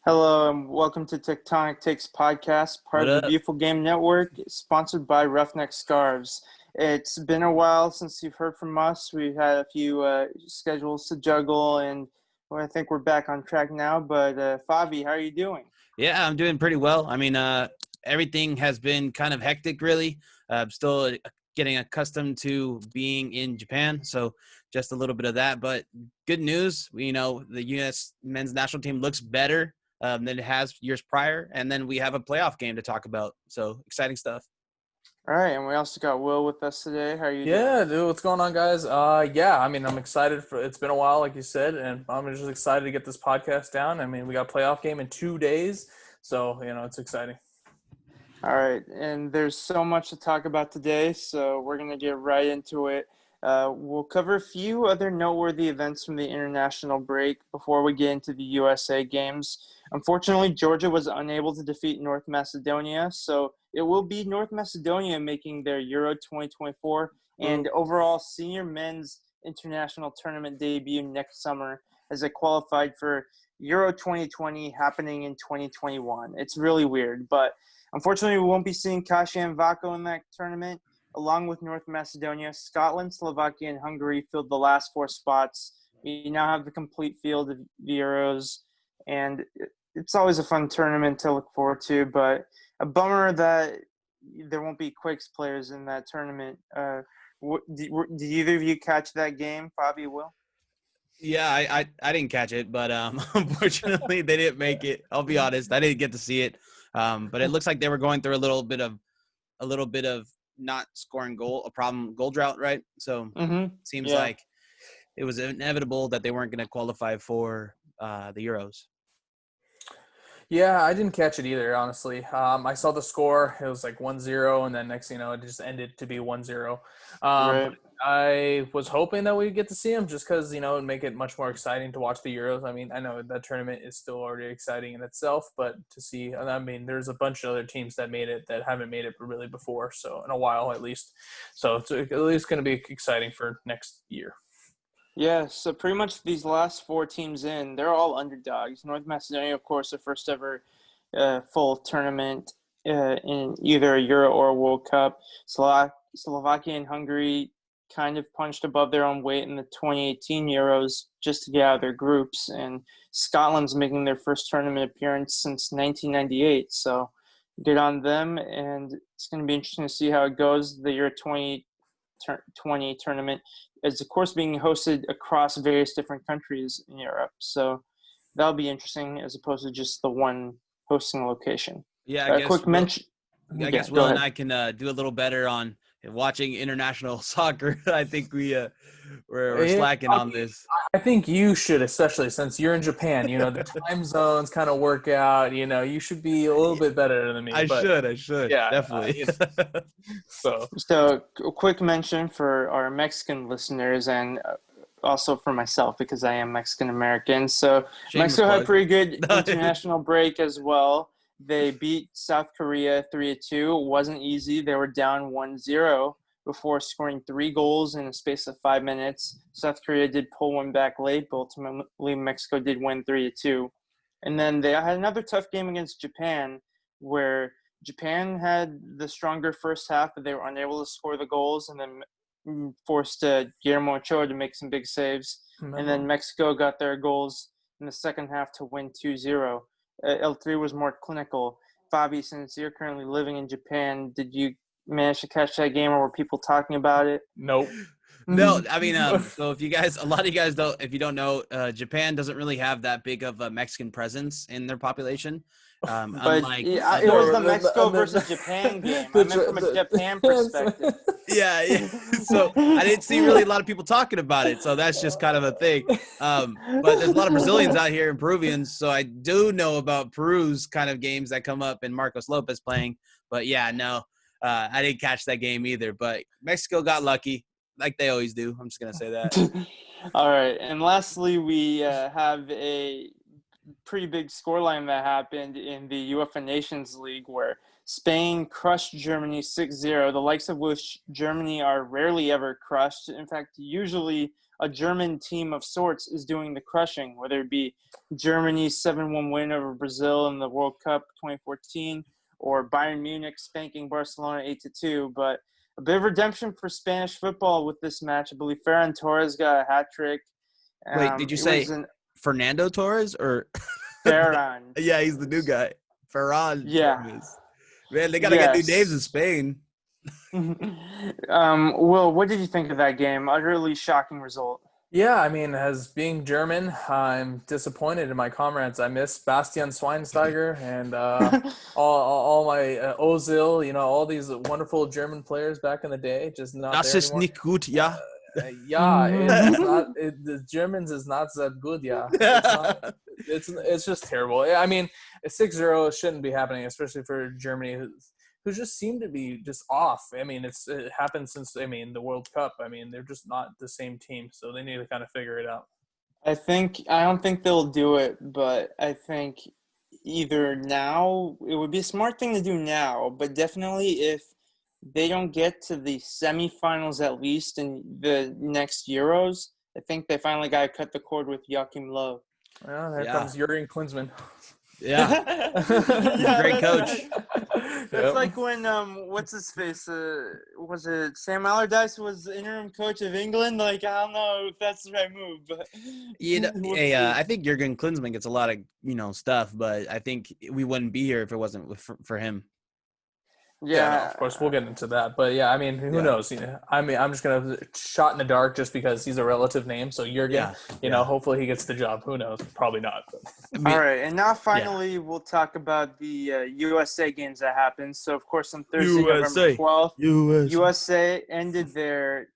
Hello and welcome to Tectonic Takes podcast, part What of the up? Beautiful Game Network, sponsored by Roughneck Scarves. It's been a while since you've heard from us. We've had a few schedules to juggle, and I think we're back on track now. But Favi, how are you doing? Yeah, I'm doing pretty well. Everything has been kind of hectic, really. I'm still getting accustomed to being in Japan, so just a little bit of that. But good news, the U.S. men's national team looks better than it has years prior, and then we have a playoff game to talk about. So exciting stuff. All right, and we also got Will with us today. How are you doing? Yeah, dude, what's going on, guys? I'm excited for it's been a while, like you said, and I'm just excited to get this podcast down. I mean, we got a playoff game in 2 days, so it's exciting. All right, and there's so much to talk about today, so we're going to get right into it. We'll cover a few other noteworthy events from the international break before we get into the USA games. Unfortunately, Georgia was unable to defeat North Macedonia, so it will be North Macedonia making their Euro 2024 and overall senior men's international tournament debut next summer as they qualified for Euro 2020 happening in 2021. It's really weird, but unfortunately, we won't be seeing Kasia and Vako in that tournament. Along with North Macedonia, Scotland, Slovakia, and Hungary filled the last four spots. We now have the complete field of the Euros, and it's always a fun tournament to look forward to, but a bummer that there won't be Quakes players in that tournament. Did either of you catch that game, Fabi, Will? Yeah, I didn't catch it, but unfortunately they didn't make it. I'll be honest, I didn't get to see it. But it looks like they were going through a little bit of not scoring goal drought, right? So Mm-hmm. seems Yeah. like it was inevitable that they weren't going to qualify for the Euros. Yeah, I didn't catch it either, honestly. I saw the score; it was like 1-0, and then next thing you know, it just ended to be 1-0. Right. But I was hoping that we'd get to see them just because it'd make it much more exciting to watch the Euros. I mean, I know that tournament is still already exciting in itself, but to see, I mean, there's a bunch of other teams that made it that haven't made it really before, so in a while at least. So it's at least going to be exciting for next year. Yeah, so pretty much these last four teams they're all underdogs. North Macedonia, of course, the first ever full tournament in either a Euro or a World Cup. Slovakia and Hungary kind of punched above their own weight in the 2018 Euros just to get out of their groups. And Scotland's making their first tournament appearance since 1998. So good on them. And it's going to be interesting to see how it goes. The Euro 2020 tournament is, of course, being hosted across various different countries in Europe. So that'll be interesting as opposed to just the one hosting location. Yeah, A quick mention. I Yeah, guess go Will and ahead. I can do a little better on watching international soccer. I think we're Yeah, slacking on this. I think you should, especially since you're in Japan. The time zones kind of work out. You should be a little bit better than me. But I should yeah, definitely. so So a quick mention for our Mexican listeners and also for myself because I am Mexican American. So Shameless Mexico had a plug. pretty good international break as well. They beat South Korea 3-2. It wasn't easy. They were down 1-0 before scoring three goals in a space of 5 minutes. South Korea did pull one back late, but ultimately Mexico did win 3-2. And then they had another tough game against Japan where Japan had the stronger first half, but they were unable to score the goals and then forced Guillermo Ochoa to make some big saves. And then Mexico got their goals in the second half to win 2-0. L3 was more clinical. Fabi, since you're currently living in Japan, did you manage to catch that game or were people talking about it? nope. No, I mean, so if a lot of you guys don't, if you don't know, Japan doesn't really have that big of a Mexican presence in their population. But Unlike it was other, the Mexico versus Japan game. I meant from a Japan the perspective. yeah, yeah. So I didn't see really a lot of people talking about it. So that's just kind of a thing. But there's a lot of Brazilians out here and Peruvians. So I do know about Peru's kind of games that come up and Marcos Lopez playing. But yeah, no, I didn't catch that game either. But Mexico got lucky, like they always do. I'm just going to say that. All right. And lastly, we have a pretty big scoreline that happened in the UEFA Nations League where Spain crushed Germany 6-0, the likes of which Germany are rarely ever crushed. In fact, usually a German team of sorts is doing the crushing, whether it be Germany's 7-1 win over Brazil in the World Cup 2014 or Bayern Munich spanking Barcelona 8-2. But a bit of redemption for Spanish football with this match. I believe Ferran Torres got a hat trick. Wait, did you say Fernando Torres or Ferran? Yeah, he's the new guy. Ferran Torres. Man, they got to get new names in Spain. Will, what did you think of that game? Utterly shocking result. Yeah, I mean, as being German, I'm disappointed in my comrades. I miss Bastian Schweinsteiger and all my Ozil, you know, all these wonderful German players back in the day. Just not Das there ist anymore. nicht gut, ja. The Germans is not that good, yeah. It's just terrible. I mean, 6-0 shouldn't be happening, especially for Germany, who just seem to be just off. I mean, it happened since, the World Cup. I mean, they're just not the same team, so they need to kind of figure it out. I don't think they'll do it, but I think either now, it would be a smart thing to do now, but definitely if they don't get to the semifinals at least in the next Euros, I think they finally got to cut the cord with Joachim Löw. Well, there comes Jurgen Klinsmann. Yeah. Great coach. That's like when what's his face? Was it Sam Allardyce was the interim coach of England? Like, I don't know if that's the right move, but I think Jurgen Klinsmann gets a lot of stuff, but I think we wouldn't be here if it wasn't for him. Yeah, no, of course we'll get into that, but yeah, I mean, who knows? I mean, I'm just gonna shot in the dark just because he's a relative name. So Jurgen, hopefully he gets the job. Who knows? Probably not. All right, and now finally we'll talk about the USA games that happened. So of course on Thursday, November 12th, USA ended their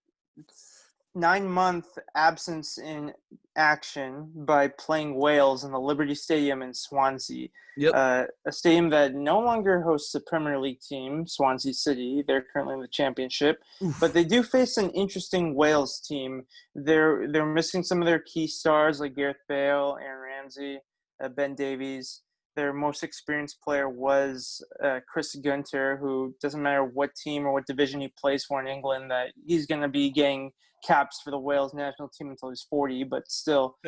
9-month absence in action by playing Wales in the Liberty Stadium in Swansea. Yep. A stadium that no longer hosts a Premier League team, Swansea City. They're currently in the Championship. Oof. But they do face an interesting Wales team. They're missing some of their key stars like Gareth Bale, Aaron Ramsey, Ben Davies. Their most experienced player was Chris Gunter, who doesn't matter what team or what division he plays for in England, that he's going to be getting caps for the Wales national team until he's 40, but still.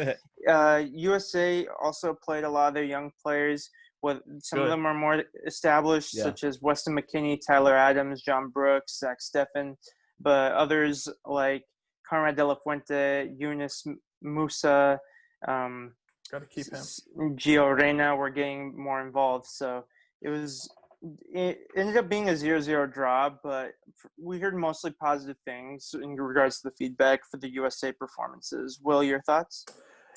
USA also played a lot of their young players. Some of them are more established, such as Weston McKennie, Tyler Adams, John Brooks, Zach Steffen, but others like Conrad De La Fuente, Yunus Musa, got to keep him. Gio Reyna were getting more involved. So it ended up being a 0-0 draw, but we heard mostly positive things in regards to the feedback for the USA performances. Will, your thoughts?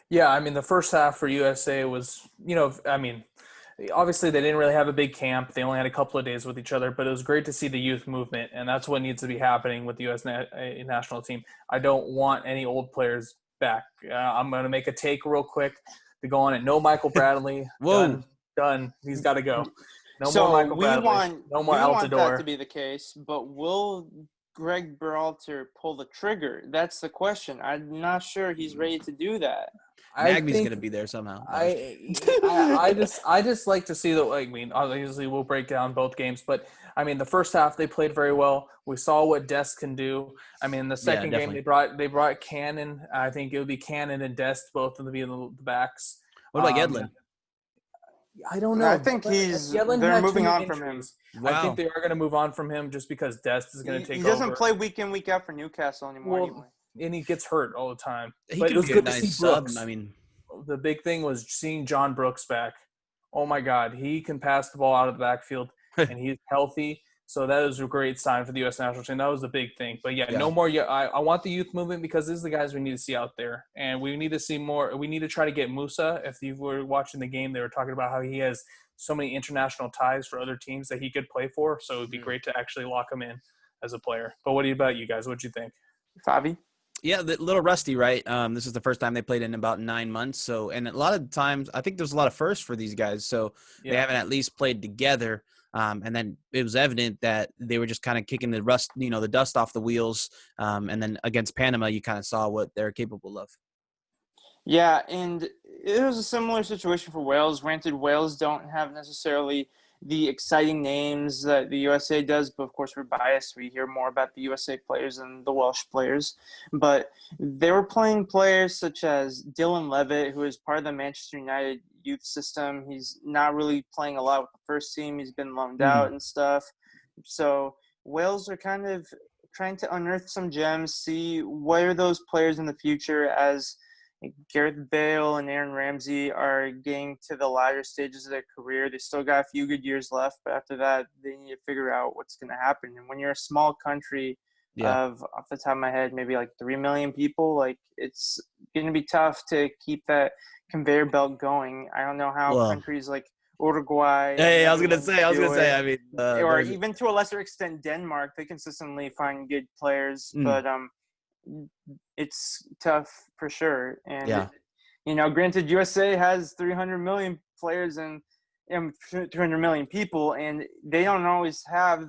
Yeah, I mean, the first half for USA was, obviously they didn't really have a big camp. They only had a couple of days with each other, but it was great to see the youth movement, and that's what needs to be happening with the U.S. national team. I don't want any old players back. I'm going to make a take real quick to go on it. No Michael Bradley. Whoa. Done. He's got to go. No So more Michael Bradley. No more Altidore. We want that to be the case, but will Greg Berhalter pull the trigger? That's the question. I'm not sure he's ready to do that. Nagby's going to be there somehow. I just like to see obviously we'll break down both games, but I mean, the first half they played very well. We saw what Dest can do. I mean, the second game they brought Cannon. I think it would be Cannon and Dest both to be in the backs. What about Yedlin? I don't know. I think they're moving on from him. Wow. I think they are going to move on from him just because Dest is going to take over. He doesn't play week in, week out for Newcastle anymore anyway. And he gets hurt all the time. But it was good to see Brooks. I mean, the big thing was seeing John Brooks back. Oh my God, he can pass the ball out of the backfield, and he's healthy. So that is a great sign for the U.S. national team. That was the big thing. But no more. I want the youth movement because these are the guys we need to see out there, and we need to see more. We need to try to get Musa. If you were watching the game, they were talking about how he has so many international ties for other teams that he could play for. So it would be great to actually lock him in as a player. But what about you guys? What'd you think? Favi? Yeah, a little rusty, right? This is the first time they played in about 9 months. So, and a lot of times, I think there's a lot of firsts for these guys. So they haven't at least played together. And then it was evident that they were just kind of kicking the rust, the dust off the wheels. And then against Panama, you kind of saw what they're capable of. Yeah, and it was a similar situation for Wales. Granted, Wales don't have necessarily the exciting names that the USA does, but of course we're biased. We hear more about the USA players than the Welsh players. But they were playing players such as Dylan Levitt, who is part of the Manchester United youth system. He's not really playing a lot with the first team. He's been loaned out and stuff. So Wales are kind of trying to unearth some gems, see what are those players in the future as Gareth Bale and Aaron Ramsey are getting to the latter stages of their career. They still got a few good years left, but after that, they need to figure out what's going to happen. And when you're a small country of, off the top of my head, maybe like 3 million people, like it's going to be tough to keep that conveyor belt going. I don't know how countries like Uruguay. Hey, I was gonna say. I mean, or even to a lesser extent, Denmark. They consistently find good players, but it's tough for sure. And you know, granted, USA has 300 million players and 300 million people, and they don't always have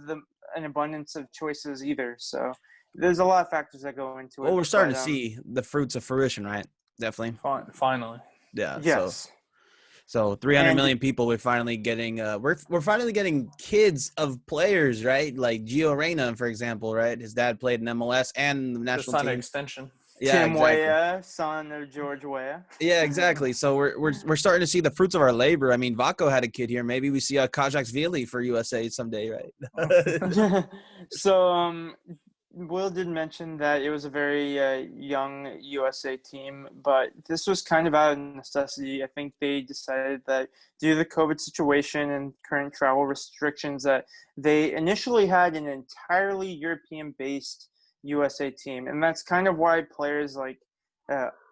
an abundance of choices either. So there's a lot of factors that go into it. Well, we're starting to see the fruits of fruition, right? Definitely. Finally. Yeah. Yes. So 300 million people, we're finally getting we're finally getting kids of players, right? Like Gio Reyna, for example, right? His dad played in MLS and the national team. An extension. Yeah, Tim Weah, son of George Weah. Yeah, exactly. So we're starting to see the fruits of our labor. I mean, Vaco had a kid here. Maybe we see a Kajaksvili for USA someday, right? So Will did mention that it was a very young USA team, but this was kind of out of necessity. I think they decided that due to the COVID situation and current travel restrictions that they initially had an entirely European-based USA team. And that's kind of why players like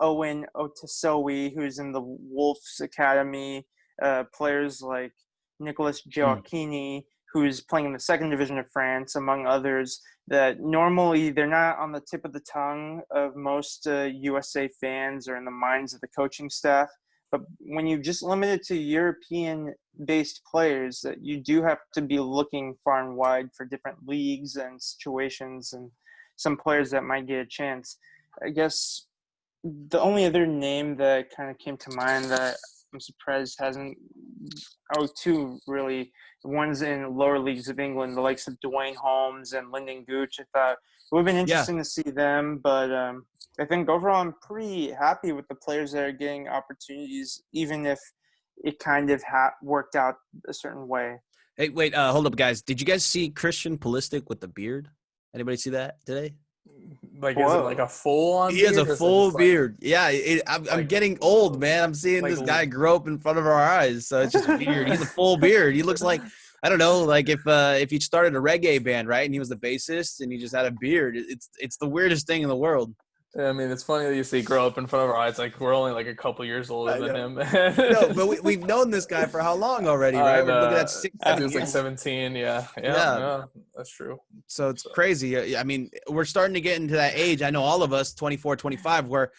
Owen Otasowie, who's in the Wolves Academy, players like Nicolas Gioacchini, who's playing in the second division of France, among others, that normally they're not on the tip of the tongue of most USA fans or in the minds of the coaching staff. But when you just limit it to European-based players, that you do have to be looking far and wide for different leagues and situations and some players that might get a chance. I guess the only other name that kind of came to mind that I'm surprised hasn't two really. One's in lower leagues of England, the likes of Dwayne Holmes and Lyndon Gooch. I thought it would have been interesting to see them, but I think overall I'm pretty happy with the players that are getting opportunities, even if it kind of worked out a certain way. Hey, wait, hold up, guys. Did you guys see Christian Pulisic with the beard? Anybody see that today? Like, is it like a full-on beard? He has a full beard. Yeah, I'm getting old, man. I'm seeing this guy grow up in front of our eyes. So it's just weird. He's a full beard. He looks like, I don't know, like if he started a reggae band, right, and he was the bassist and he just had a beard. It's the weirdest thing in the world. Yeah, I mean, it's funny that you see grow up in front of our eyes. Like, we're only like a couple years older than him. No, but we've known this guy for how long already, right? We're looking at 6, 7 He was years. like 17, yeah, that's true. So it's crazy. I mean, we're starting to get into that age. I know all of us, 24, 25, where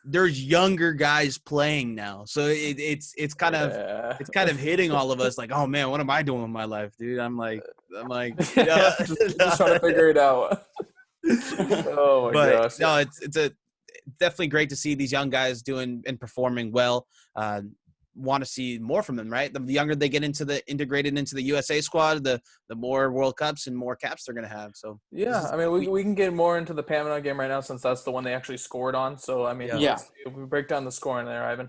there's younger guys playing now. So it's kind of hitting all of us like, oh man, what am I doing with my life, dude? I'm like, just trying to figure it out. Oh my gosh! No, it's definitely great to see these young guys doing and performing well. Want to see more from them, right? The younger they get integrated into the USA squad, the more World Cups and more caps they're gonna have. So I mean, we can get more into the Panama game right now since that's the one they actually scored on. So I mean, if we break down the scoring there, Ivan.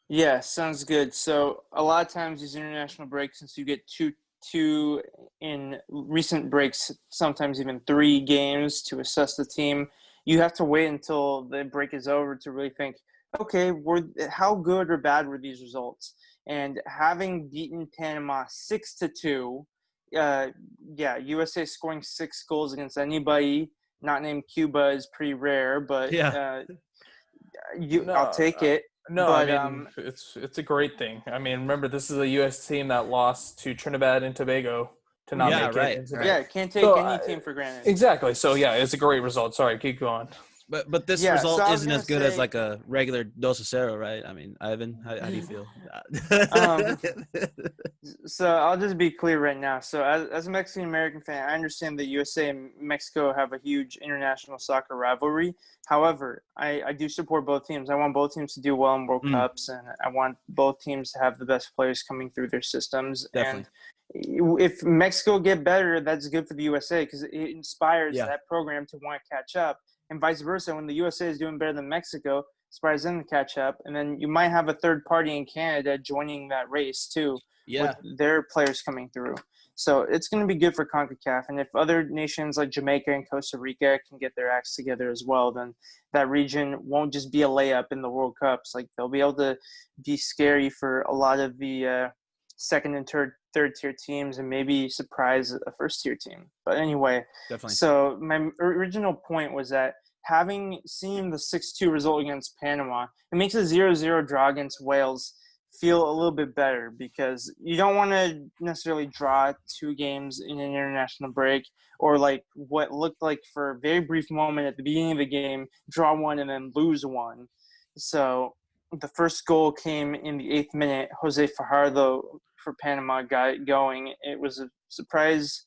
Yeah, sounds good. So a lot of times these international breaks, since you get two in recent breaks, sometimes even 3 games to assess the team, you have to wait until the break is over to really think, okay, how good or bad were these results? And having beaten Panama 6-2, USA scoring 6 goals against anybody not named Cuba is pretty rare, but I'll take it. No, but, I mean, it's a great thing. I mean, remember, this is a U.S. team that lost to Trinidad and Tobago to not make it. Right. Yeah, can't take any team for granted. Exactly. So, yeah, it's a great result. Sorry, keep going. But this result isn't as good as like a regular Dos a Cero, right? I mean, Ivan, how do you feel? So I'll just be clear right now. So as a Mexican-American fan, I understand that USA and Mexico have a huge international soccer rivalry. However, I do support both teams. I want both teams to do well in World Cups, and I want both teams to have the best players coming through their systems. Definitely. And if Mexico get better, that's good for the USA because it inspires Yeah. that program to want to catch up, and vice versa. When the USA is doing better than Mexico, inspires them to catch up, and then you might have a third party in Canada joining that race too, Yeah. with their players coming through. So it's going to be good for CONCACAF, and if other nations like Jamaica and Costa Rica can get their acts together as well, then that region won't just be a layup in the World Cups. Like they'll be able to be scary for a lot of the second and third tier teams, and maybe surprise a first tier team. But anyway, Definitely. so my original point was that having seen the 6-2 result against Panama, it makes a 0-0 draw against Wales feel a little bit better, because you don't want to necessarily draw 2 games in an international break, or like what looked like for a very brief moment at the beginning of the game, draw 1 and then lose 1. So the first goal came in the 8th minute. Jose Fajardo for Panama got it going. It was a surprise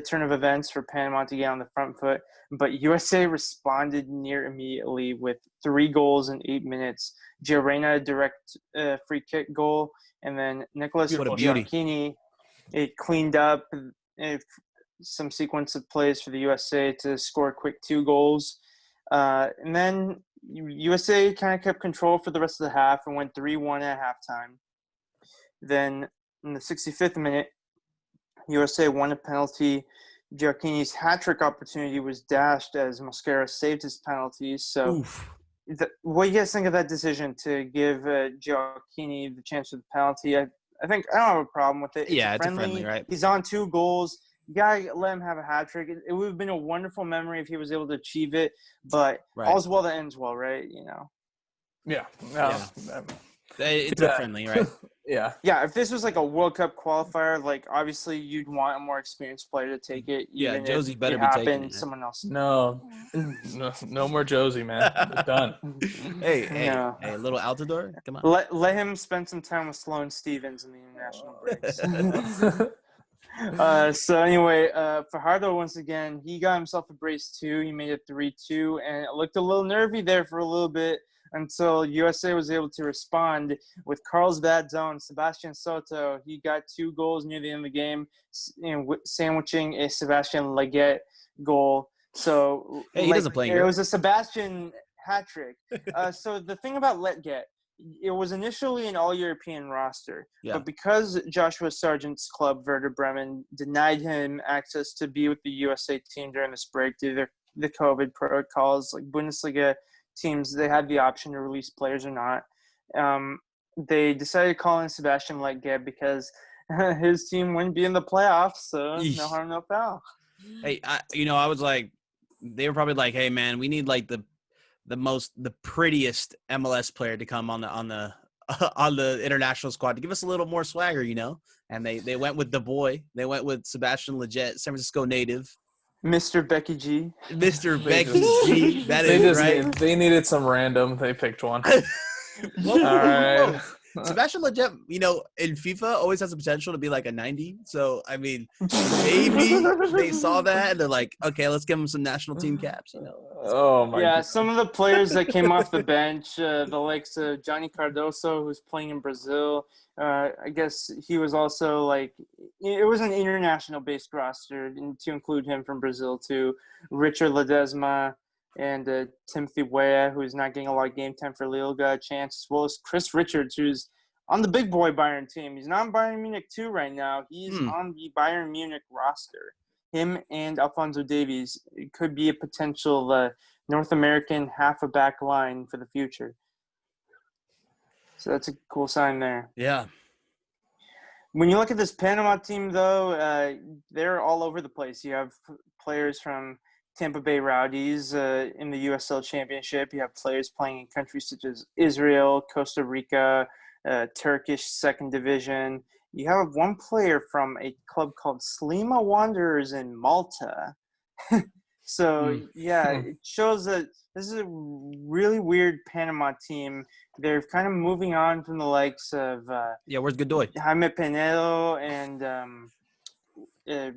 turn of events for Panama to get on the front foot, but USA responded near immediately with 3 goals in 8 minutes. Giorena direct free kick goal, and then Nicholas What a beauty. Giacchini, it cleaned up some sequence of plays for the USA to score quick 2 goals. And then USA kind of kept control for the rest of the half and went 3-1 at halftime. Then in the 65th minute, USA won a penalty. Giacchini's hat-trick opportunity was dashed as Mosquera saved his penalties. So what do you guys think of that decision to give Giacchini the chance for the penalty? I think I don't have a problem with it. It's a friendly, right? He's on 2 goals. You gotta let him have a hat trick. It would have been a wonderful memory if he was able to achieve it. But all's well that ends well, right? You know. Yeah. It's a friendly, right? Yeah. Yeah, if this was like a World Cup qualifier, like obviously you'd want a more experienced player to take it. Yeah, Josie better it be taking it. Someone else. No more Josie, man. It's done. Hey, a little Altidore? Come on. Let him spend some time with Sloane Stephens in the international breaks. So anyway, Fajardo, once again, he got himself a brace too. He made it 3-2, and it looked a little nervy there for a little bit, until USA was able to respond with Carlsbad zone. Sebastian Soto, he got 2 goals near the end of the game, sandwiching a Sebastian Leggett goal. So he doesn't play. It was a Sebastian hat trick. So the thing about Leggett, it was initially an all-European roster, but because Joshua Sargent's club, Werder Bremen, denied him access to be with the USA team during this break due to the COVID protocols, like Bundesliga teams, they had the option to release players or not. They decided to call in Sebastian Leggett because his team wouldn't be in the playoffs, so no harm, no foul. Hey, I was like, they were probably like, hey, man, we need like the prettiest MLS player to come on the international squad to give us a little more swagger, And they went with the boy. They went with Sebastian Leggett, San Francisco native. Mr. Becky G. Mr. Becky G. That is right. They needed some random. They picked one. All right. Sebastian Leggett, in FIFA always has the potential to be like a 90. So, I mean, maybe they saw that and they're like, okay, let's give him some national team caps, Oh, my God. Some of the players that came off the bench, the likes of Johnny Cardoso, who's playing in Brazil, I guess he was also like – it was an international-based roster to include him from Brazil too. Richard Ledesma and Timothy Weah, who's not getting a lot of game time for Lille, got a chance, as well as Chris Richards, who's on the big boy Bayern team. He's not in Bayern Munich 2 right now. He's on the Bayern Munich roster. Him and Alphonso Davies, it could be a potential North American half-a-back line for the future. So that's a cool sign there. Yeah. When you look at this Panama team, though, they're all over the place. You have players from Tampa Bay Rowdies in the USL Championship. You have players playing in countries such as Israel, Costa Rica, Turkish second division. You have one player from a club called Slima Wanderers in Malta. It shows that this is a really weird Panama team. They're kind of moving on from the likes of where's Godoy? Jaime Pinedo and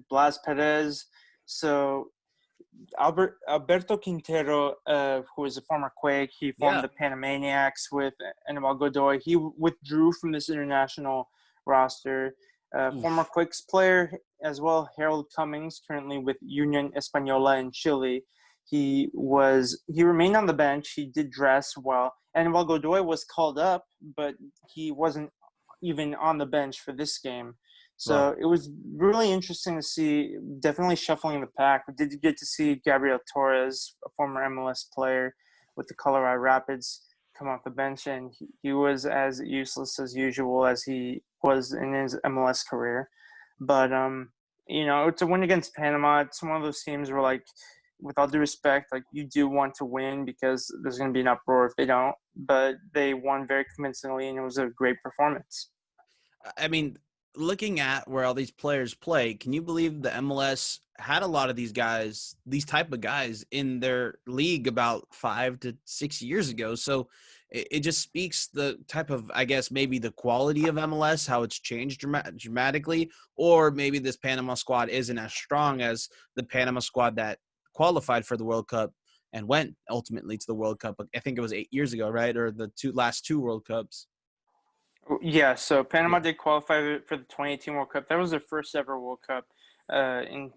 Blas Perez. So Alberto Quintero, who is a former Quake, he formed the Panamaniacs with Anibal Godoy. He withdrew from this international roster. Former Quakes player as well, Harold Cummings, currently with Union Española in Chile. He remained on the bench. He did dress well, and while Godoy was called up, but he wasn't even on the bench for this game. So Wow. it was really interesting to see, definitely shuffling the pack. We did get to see Gabriel Torres, a former MLS player with the Colorado Rapids, come off the bench, and he was as useless as usual as he was in his MLS career. But, it's a win against Panama. It's one of those teams where, like, with all due respect, like, you do want to win because there's going to be an uproar if they don't. But they won very convincingly, and it was a great performance. I mean, looking at where all these players play, can you believe the MLS had a lot of these guys, these type of guys in their league about 5 to 6 years ago? So it just speaks the type of, I guess, maybe the quality of MLS, how it's changed dramatically, or maybe this Panama squad isn't as strong as the Panama squad that qualified for the World Cup and went ultimately to the World Cup. I think it was 8 years ago, right? Or the last two World Cups. Yeah, so Panama did qualify for the 2018 World Cup. That was their first ever World Cup. In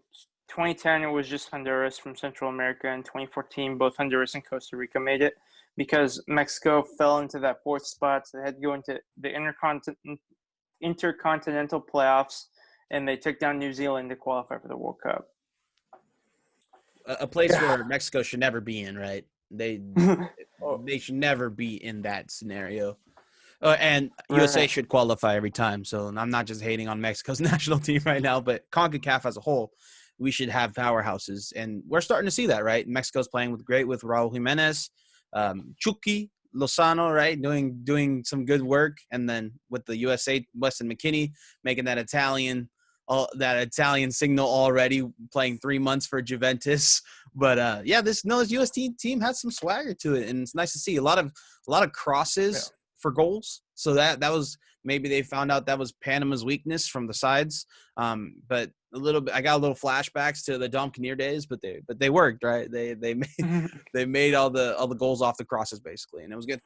2010, it was just Honduras from Central America. In 2014, both Honduras and Costa Rica made it because Mexico fell into that fourth spot. So they had to go into the intercontinental playoffs, and they took down New Zealand to qualify for the World Cup. A place where Mexico should never be in, right? They should never be in that scenario. And USA should qualify every time. So I'm not just hating on Mexico's national team right now, but CONCACAF as a whole, we should have powerhouses. And we're starting to see that, right? Mexico's playing great with Raul Jimenez, Chucky Lozano, right? Doing some good work. And then with the USA, Weston McKennie making that Italian signal already, playing 3 months for Juventus. But this US team has some swagger to it, and it's nice to see a lot of crosses for goals. So that was, maybe they found out that was Panama's weakness from the sides. But a little bit, I got a little flashbacks to the Dom Kinnear days, but they worked, right? They made all the goals off the crosses basically, and it was good.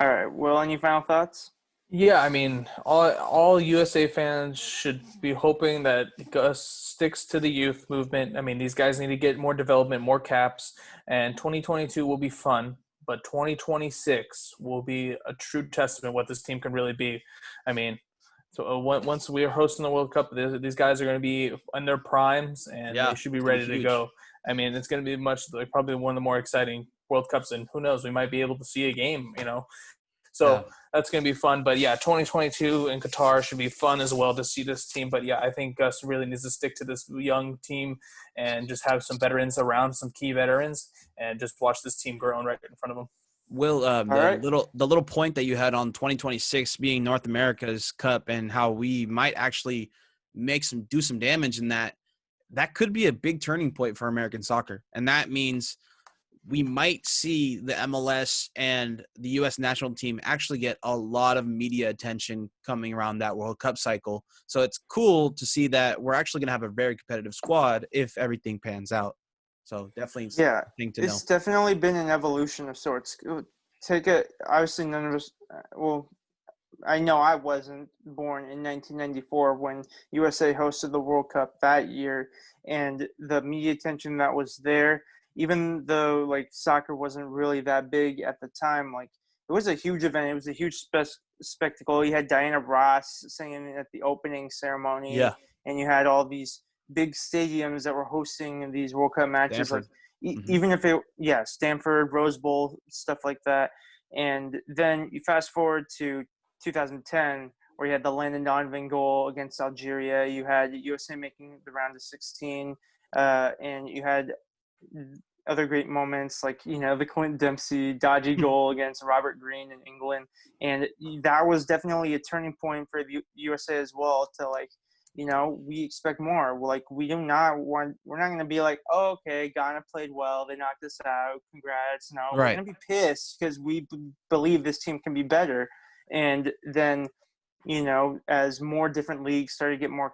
All right. Well, any final thoughts? Yeah, I mean, all USA fans should be hoping that Gus sticks to the youth movement. I mean, these guys need to get more development, more caps, and 2022 will be fun, but 2026 will be a true testament what this team can really be. I mean, so once we are hosting the World Cup, these guys are going to be in their primes, and they should be ready to go. I mean, it's going to be probably one of the more exciting World Cups, and who knows, we might be able to see a game, So that's going to be fun. But, 2022 in Qatar should be fun as well to see this team. But, I think Gus really needs to stick to this young team and just have some veterans around, some key veterans, and just watch this team grow right in front of them. Will, the little point that you had on 2026 being North America's Cup and how we might actually do some damage in that could be a big turning point for American soccer. And that means – we might see the MLS and the U.S. national team actually get a lot of media attention coming around that World Cup cycle. So it's cool to see that we're actually going to have a very competitive squad if everything pans out. So definitely thing to know. It's definitely been an evolution of sorts. Obviously none of us, I know I wasn't born in 1994 when USA hosted the World Cup that year, and the media attention that was there, even though like soccer wasn't really that big at the time, like it was a huge event. It was a huge spectacle. You had Diana Ross singing at the opening ceremony, and you had all these big stadiums that were hosting these World Cup matches. Stanford. Like even if Stanford, Rose Bowl, stuff like that. And then you fast forward to 2010, where you had the Landon Donovan goal against Algeria. You had USA making the round of 16, and you had other great moments like the Clint Dempsey dodgy goal against Robert Green in England, and that was definitely a turning point for the USA as well. To we expect more. Like we're not going to be like, oh, okay, Ghana played well, they knocked us out, congrats. No, we're going to be pissed because we believe this team can be better. And then as more different leagues started to get more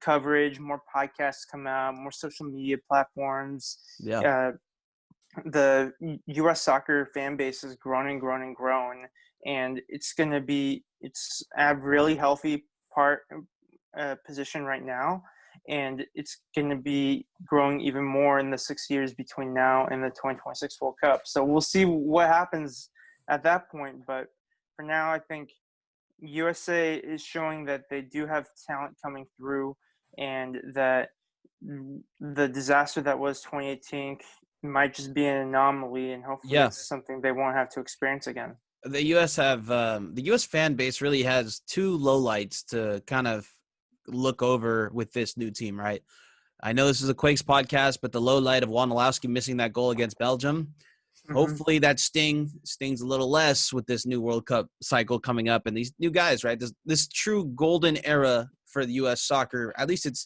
coverage, more podcasts come out, more social media platforms. The U.S. soccer fan base has grown and grown and grown, and it's a really healthy part position right now, and it's going to be growing even more in the 6 years between now and the 2026 World Cup. So we'll see what happens at that point. But for now, I think USA is showing that they do have talent coming through, and that the disaster that was 2018 might just be an anomaly, and hopefully Yeah. it's something they won't have to experience again. The U.S. fan base really has two lowlights to kind of look over with this new team, right? I know this is a Quakes podcast, but the low light of Ornelas missing that goal against Belgium. Hopefully that stings a little less with this new World Cup cycle coming up and these new guys, right? This true golden era for the U.S. soccer, at least it's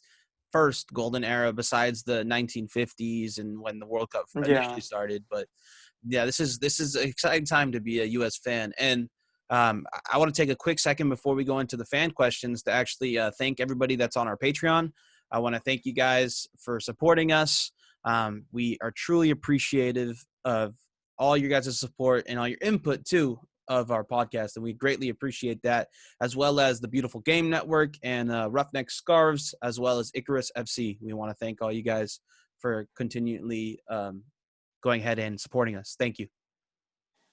first golden era besides the 1950s and when the World Cup initially started. But yeah, this is an exciting time to be a U.S. fan. And I want to take a quick second before we go into the fan questions to actually thank everybody that's on our Patreon. I want to thank you guys for supporting us. We are truly appreciative of all your guys' support and all your input too of our podcast, and we greatly appreciate that, as well as the Beautiful Game Network and Roughneck Scarves, as well as Icarus FC. We want to thank all you guys for continually going ahead and supporting us. Thank you.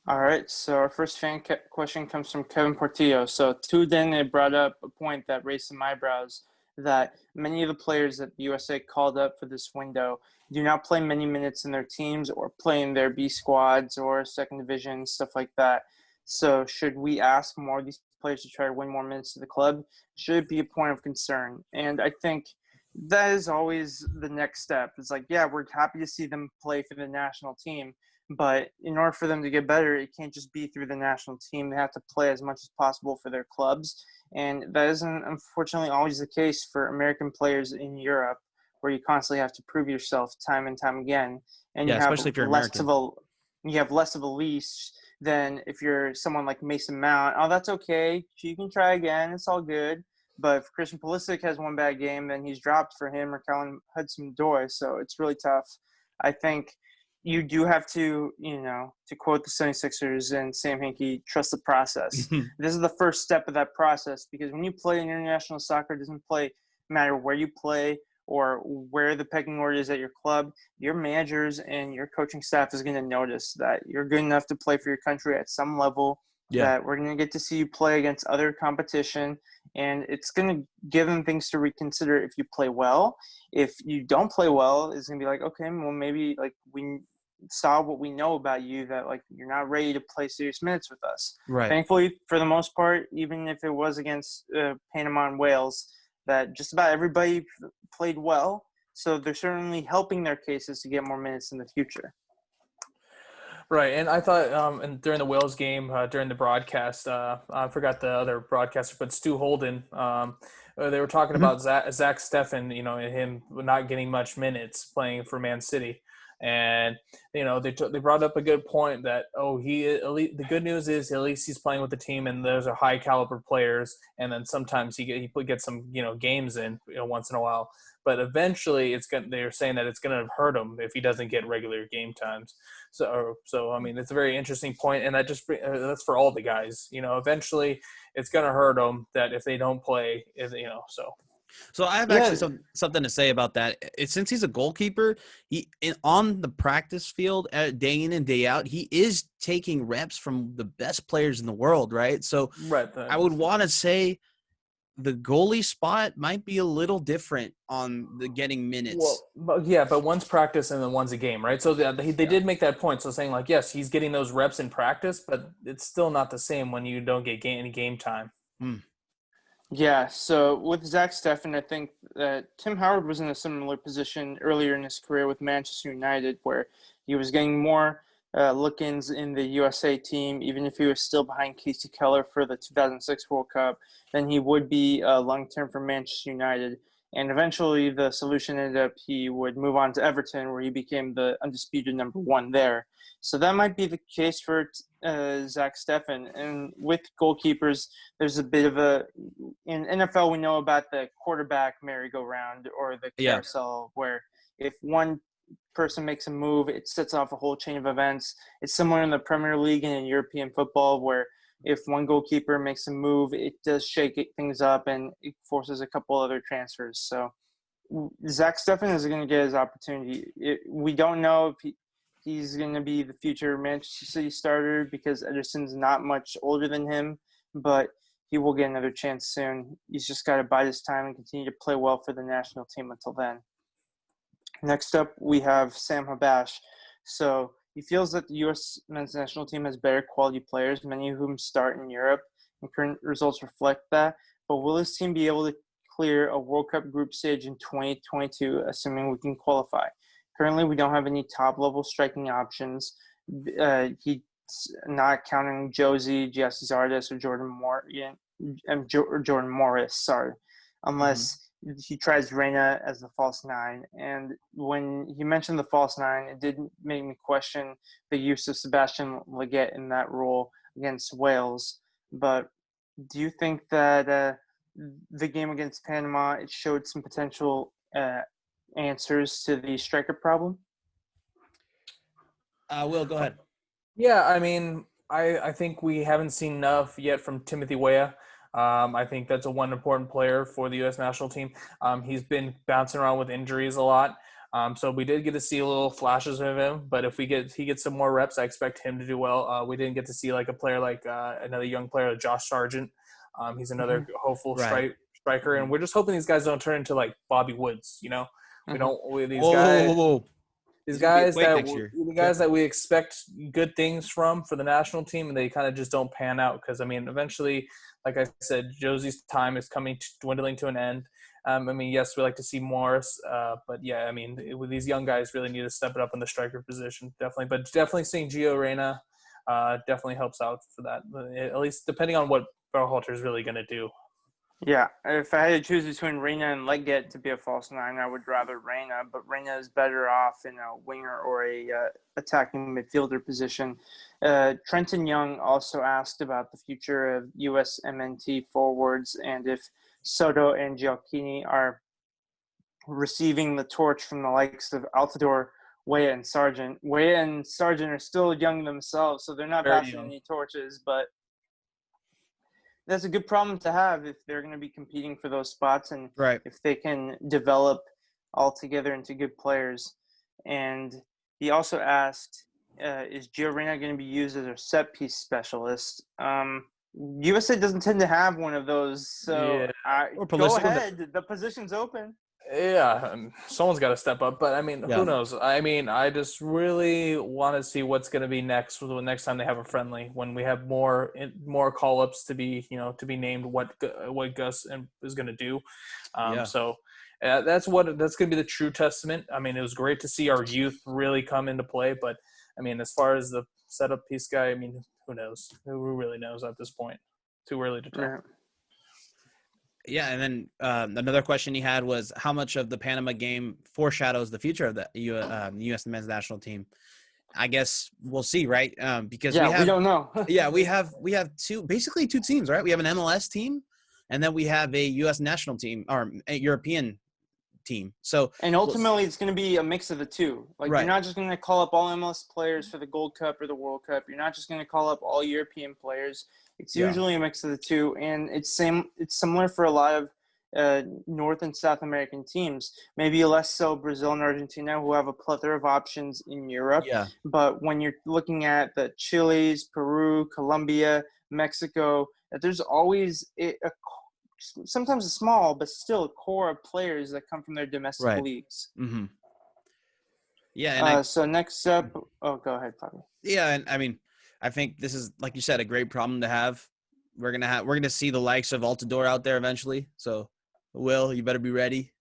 All right, so our first fan question comes from Kevin Portillo. So Tudene brought up a point that raised some eyebrows, that many of the players that the USA called up for this window do not play many minutes in their teams or play in their B squads or second division, stuff like that. So should we ask more of these players to try to win more minutes to the club? Should it be a point of concern? And I think that is always the next step. It's like, yeah, we're happy to see them play for the national team, but in order for them to get better, it can't just be through the national team. They have to play as much as possible for their clubs. And that isn't, unfortunately, always the case for American players in Europe, where you constantly have to prove yourself time and time again. And Yeah, you have especially if you're less American. less of a leash than if you're someone like Mason Mount. Oh, that's okay. You can try again. It's all good. But if Christian Pulisic has one bad game, then he's dropped for him, or Callum Hudson-Odoi. So it's really tough. I think you do have to, to quote the 76ers and Sam Hinkie, trust the process. This is the first step of that process, because when you play in international soccer, it doesn't matter where you play or where the pecking order is at your club. Your managers and your coaching staff is going to notice that you're good enough to play for your country at some level, that we're going to get to see you play against other competition, and it's going to give them things to reconsider if you play well. If you don't play well, it's going to be like, okay, well, maybe like we saw what we know about you, that like you're not ready to play serious minutes with us. Right. Thankfully, for the most part, even if it was against Panama and Wales, that just about everybody played well. So they're certainly helping their cases to get more minutes in the future. Right, and I thought and during the Wales game, during the broadcast, I forgot the other broadcaster, but Stu Holden, they were talking about Zach Steffen, and him not getting much minutes playing for Man City. And, they brought up a good point that, the good news is at least he's playing with the team and those are high caliber players. And then sometimes he gets some, games in, once in a while. But eventually they're saying that it's going to hurt him if he doesn't get regular game times. So I mean, it's a very interesting point, and that's for all the guys. Eventually it's going to hurt them that if they don't play, So I have actually something to say about that. Since he's a goalkeeper, on the practice field, day in and day out, he is taking reps from the best players in the world, right? So I would want to say the goalie spot might be a little different on the getting minutes. Well, but one's practice and then one's a game, right? So they did make that point. So saying like, yes, he's getting those reps in practice, but it's still not the same when you don't get any game time. Yeah, so with Zach Steffen, I think that Tim Howard was in a similar position earlier in his career with Manchester United, where he was getting more look-ins in the USA team, even if he was still behind Casey Keller for the 2006 World Cup, then he would be long-term for Manchester United. And eventually the solution ended up he would move on to Everton, where he became the undisputed number one there. So that might be the case for Zach Steffen. And with goalkeepers, there's a bit of in NFL, we know about the quarterback merry-go-round or the carousel, where if one person makes a move, it sets off a whole chain of events. It's similar in the Premier League and in European football, where if one goalkeeper makes a move, it does shake things up and it forces a couple other transfers. So Zach Steffen is going to get his opportunity. We don't know if he's going to be the future Manchester City starter because Ederson's not much older than him, but he will get another chance soon. He's just got to bide his time and continue to play well for the national team until then. Next up, we have Sam Habash. So he feels that the U.S. men's national team has better quality players, many of whom start in Europe, and current results reflect that. But will this team be able to clear a World Cup group stage in 2022, assuming we can qualify? Currently, we don't have any top-level striking options. He's not counting Josie, Giassi Zardes, or Jordan Morris, unless he tries Reyna as the false nine. And when he mentioned the false nine, it did make me question the use of Sebastian Leggett in that role against Wales. But do you think that the game against Panama, it showed some potential answers to the striker problem? Will, go ahead. Yeah, I mean, I think we haven't seen enough yet from Timothy Weah. I think that's one important player for the U.S. national team. He's been bouncing around with injuries a lot. So we did get to see a little flashes of him, but if he gets some more reps, I expect him to do well. We didn't get to see like a player like another young player, Josh Sargent. He's another hopeful striker, and we're just hoping these guys don't turn into like Bobby Woods. You know, these guys that we expect good things from for the national team, and they kind of just don't pan out because, I mean, eventually, like I said, Josie's time is dwindling to an end. I mean, yes, we like to see Morris, but yeah, I mean, these young guys really need to step it up in the striker position, definitely. But definitely seeing Gio Reyna definitely helps out for that, at least depending on what Berhalter is really going to do. Yeah, if I had to choose between Reyna and Leggett to be a false nine, I would rather Reyna, but Reyna is better off in a winger or a attacking midfielder position. Trenton Young also asked about the future of USMNT forwards and if Soto and Gioacchini are receiving the torch from the likes of Altidore, Weah, and Sargent. Weah and Sargent are still young themselves, so they're not passing any torches, but that's a good problem to have if they're going to be competing for those spots and if they can develop all together into good players. And he also asked, is Gio Reyna going to be used as a set-piece specialist? USA doesn't tend to have one of those, so go ahead. The position's open. Yeah, someone's got to step up, but I mean, who knows? I mean, I just really want to see what's going to be next. The next time they have a friendly, when we have more call-ups to be named, what Gus is going to do. So that's going to be the true testament. I mean, it was great to see our youth really come into play, but I mean, as far as the setup piece guy, I mean, who knows? Who really knows at this point? Too early to tell. Yeah. Yeah, and then another question he had was how much of the Panama game foreshadows the future of the U.S. men's national team. I guess we'll see, right? Because we don't know. we have two teams, right? We have an MLS team, and then we have a U.S. national team or a European team. So and ultimately, it's going to be a mix of the two. Like you're not just going to call up all MLS players for the Gold Cup or the World Cup. You're not just going to call up all European players. It's usually a mix of the two, and it's similar for a lot of North and South American teams. Maybe less so Brazil and Argentina, who have a plethora of options in Europe. Yeah. But when you're looking at the Chiles, Peru, Colombia, Mexico, there's always sometimes a small, but still a core of players that come from their domestic leagues. Mm-hmm. Yeah. So next up, go ahead, Fabi. Yeah, and I mean, I think this is, like you said, a great problem to have. We're gonna see the likes of Altidore out there eventually. So, Will, you better be ready.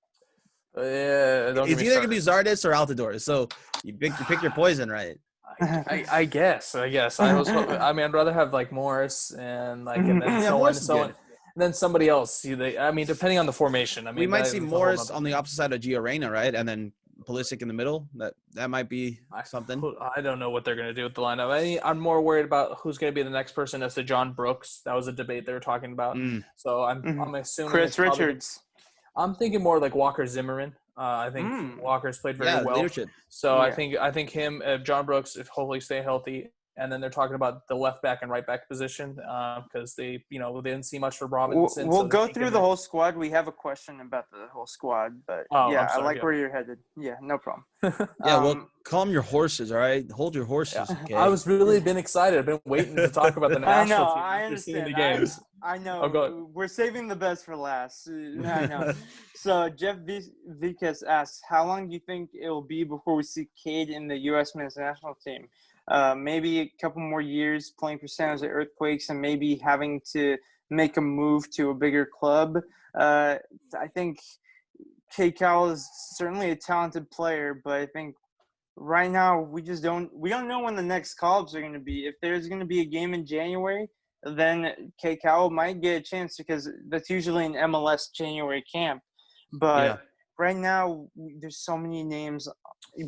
It's either gonna be Zardes or Altidore. So you pick your poison, right? I guess. I'd rather have like Morris and then somebody else. Depending on the formation. I mean, we might see Morris on the opposite side of Gio Reyna, right? And then Pulisic in the middle. That might be something. I don't know what they're going to do with the lineup. I'm more worried about who's going to be the next person as to John Brooks. That was a debate they were talking about. So I'm assuming Chris Richards. I'm thinking more like Walker Zimmerman. I think Walker's played very well. Leadership. So I think him, John Brooks, if hopefully stay healthy, And then they're talking about the left back and right back position because they didn't see much for Robinson. We'll So they're go thinking through the whole squad. We have a question about the whole squad, but Oh, yeah, I'm I sorry, like yeah. where you're headed. Yeah, no problem. Yeah, well, calm your horses, all right? Hold your horses, okay? I was really been excited. I've been waiting to talk about the I national know. team I after seeing the understand. games. I Oh, go ahead. know. We're saving the best for last. I know. So Jeff Vikas asks, how long do you think it will be before we see Cade in the U.S. men's national team? Maybe a couple more years playing for San Jose Earthquakes and maybe having to make a move to a bigger club. I think Cade Cowell is certainly a talented player, but I think right now we don't know when the next call-ups are going to be. If there's going to be a game in January, then Cowell might get a chance because that's usually an MLS January camp. But right now there's so many names,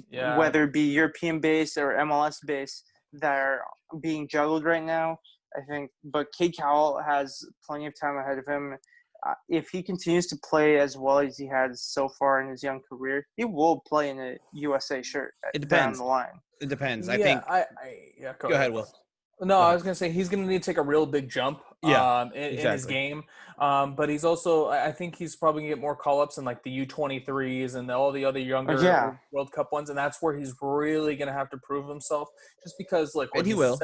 whether it be European based or MLS based, that are being juggled right now. I think, but Cowell has plenty of time ahead of him. If he continues to play as well as he has so far in his young career, he will play in a USA shirt down the line. It depends. Yeah, I think. Go ahead, Will. No, I was going to say he's going to need to take a real big jump in his game. But he's also – I think he's probably going to get more call-ups in like the U23s and all the other younger World Cup ones, and that's where he's really going to have to prove himself just because like – And he will.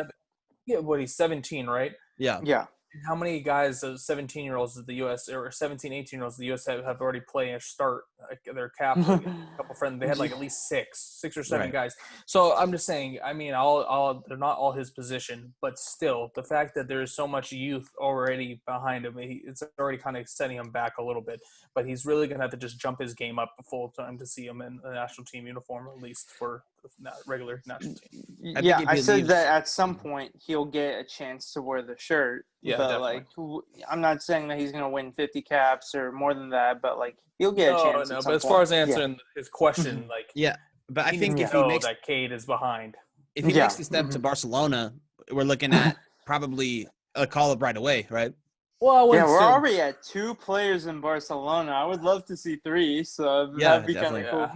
He's 17, right? Yeah. Yeah. How many guys, 17-year-olds of the U.S. or 17, 18-year-olds of the U.S. have already played and start their cap? Like, a couple friends, they had like at least six or seven guys. So I'm just saying, I mean, they're not all his position, but still, the fact that there is so much youth already behind him, it's already kind of setting him back a little bit. But he's really going to have to just jump his game up full time to see him in the national team uniform, at least for the regular national team. I said that at some point he'll get a chance to wear the shirt. Yeah, but definitely. I'm not saying that he's going to win 50 caps or more than that, but like he'll get a chance. No, but as far as answering his question, like but I think if he he makes that Cade is behind, if he makes the step to Barcelona, we're looking at probably a call up right away, right? Well, we're already at 2 players in Barcelona. I would love to see 3, so that'd be kind of cool.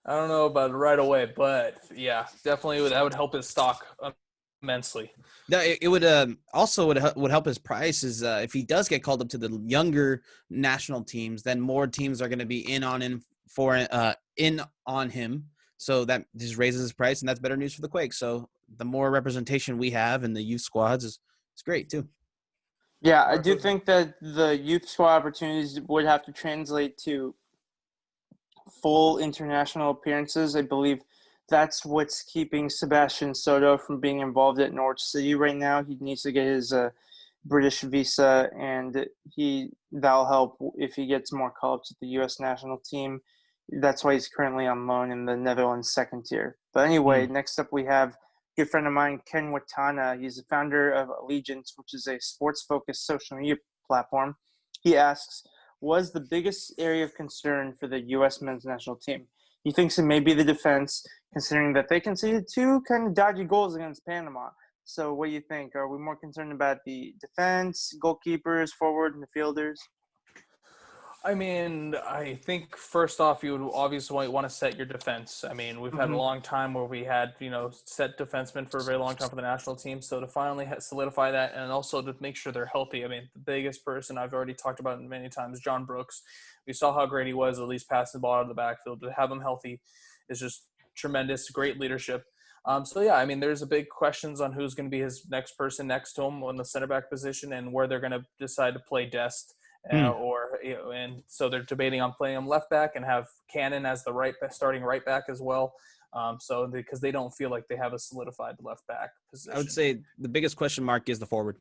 I don't know about right away, but yeah, definitely that would help his stock immensely. Yeah, it would also would help his price is if he does get called up to the younger national teams, then more teams are going to be in on him. So that just raises his price, and that's better news for the Quakes. So the more representation we have in the youth squads is great too. Yeah, I do think that the youth squad opportunities would have to translate to full international appearances. I believe that's what's keeping Sebastian Soto from being involved at Norwich City right now. He needs to get his British visa, and that'll help if he gets more call-ups at the U.S. national team. That's why he's currently on loan in the Netherlands second tier. But anyway, next up we have a good friend of mine, Ken Watana. He's the founder of Allegiance, which is a sports-focused social media platform. He asks, was the biggest area of concern for the U.S. men's national team? He thinks it may be the defense, considering that they conceded 2 kind of dodgy goals against Panama. So what do you think? Are we more concerned about the defense, goalkeepers, forward, midfielders? I mean, I think first off, you would obviously want to set your defense. I mean, we've had a long time where we had, set defensemen for a very long time for the national team. So to finally solidify that and also to make sure they're healthy. I mean, the biggest person I've already talked about many times, John Brooks. We saw how great he was, at least passing the ball out of the backfield. To have him healthy is just tremendous, great leadership. I mean, there's a big questions on who's going to be his next person next to him on the center back position and where they're going to decide to play Dest. And so they're debating on playing him left back and have Cannon as the starting right back as well. Because they don't feel like they have a solidified left back position. I would say the biggest question mark is the forward,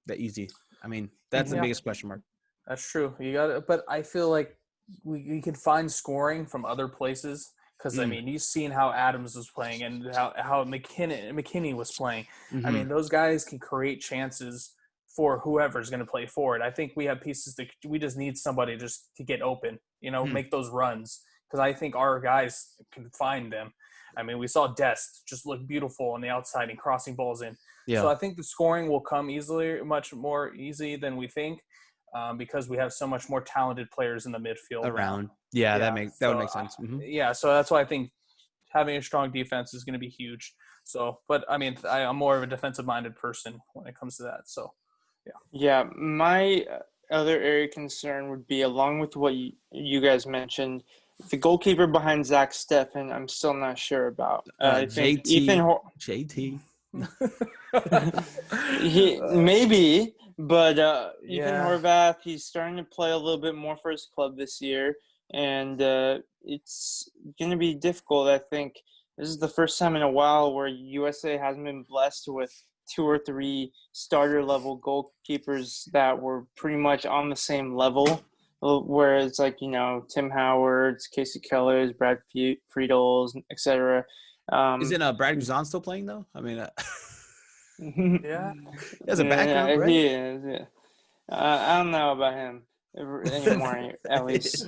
the easy. I mean, that's the biggest question mark. That's true. You got it, but I feel like we can find scoring from other places. Because, I mean, you've seen how Adams was playing and how McKinney was playing. I mean, those guys can create chances for whoever's going to play forward. I think we have pieces that we just need somebody just to get open, make those runs. Because I think our guys can find them. I mean, we saw Dest just look beautiful on the outside and crossing balls in. Yeah. So I think the scoring will come much more easy than we think. Because we have so much more talented players in the midfield around. Yeah, that would make sense. Yeah, so that's why I think having a strong defense is going to be huge. So, but I mean, I'm more of a defensive-minded person when it comes to that. So, yeah. Yeah, my other area of concern would be, along with what you guys mentioned, the goalkeeper behind Zach Steffen, I'm still not sure about. I think JT. He maybe, but Ethan Yeah. Horvath, he's starting to play a little bit more for his club this year, and it's going to be difficult. I think this is the first time in a while where USA hasn't been blessed with 2 or 3 starter level goalkeepers that were pretty much on the same level. Whereas, like, Tim Howard's, Casey Keller's, Brad Friedel's, etc. Isn't Brad Guzan still playing though? I mean, Yeah. he has a background, right? He is. Yeah. I don't know about him anymore, at least.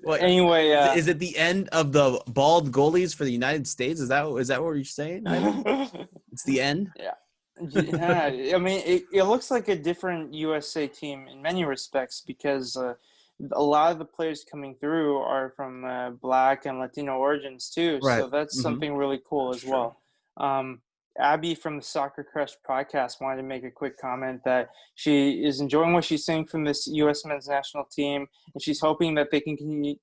Well, anyway, is it the end of the bald goalies for the United States? Is that what you're saying? It's the end. Yeah. I mean, it looks like a different USA team in many respects because a lot of the players coming through are from Black and Latino origins too. Right. So that's something really cool as well. Abby from the Soccer Crush podcast wanted to make a quick comment that she is enjoying what she's seeing from this U.S. men's national team, and she's hoping that they can continue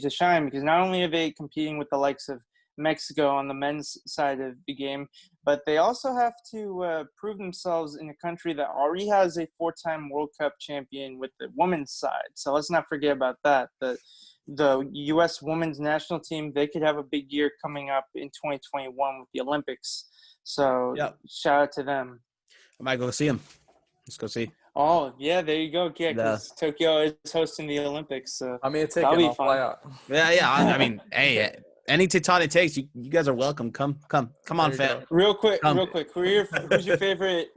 to shine because not only are they competing with the likes of Mexico on the men's side of the game, but they also have to prove themselves in a country that already has a 4-time World Cup champion with the women's side. So let's not forget about that. The U.S. women's national team, they could have a big year coming up in 2021 with the Olympics. So Shout out to them. I might go see them. Let's go see. Oh, yeah, there you go. Yeah, because Tokyo is hosting the Olympics. So I mean, it's taking I'll fly out. Yeah. I mean, hey, any Tectonic Takes, you guys are welcome. Come on, fam. Real quick. Who's your favorite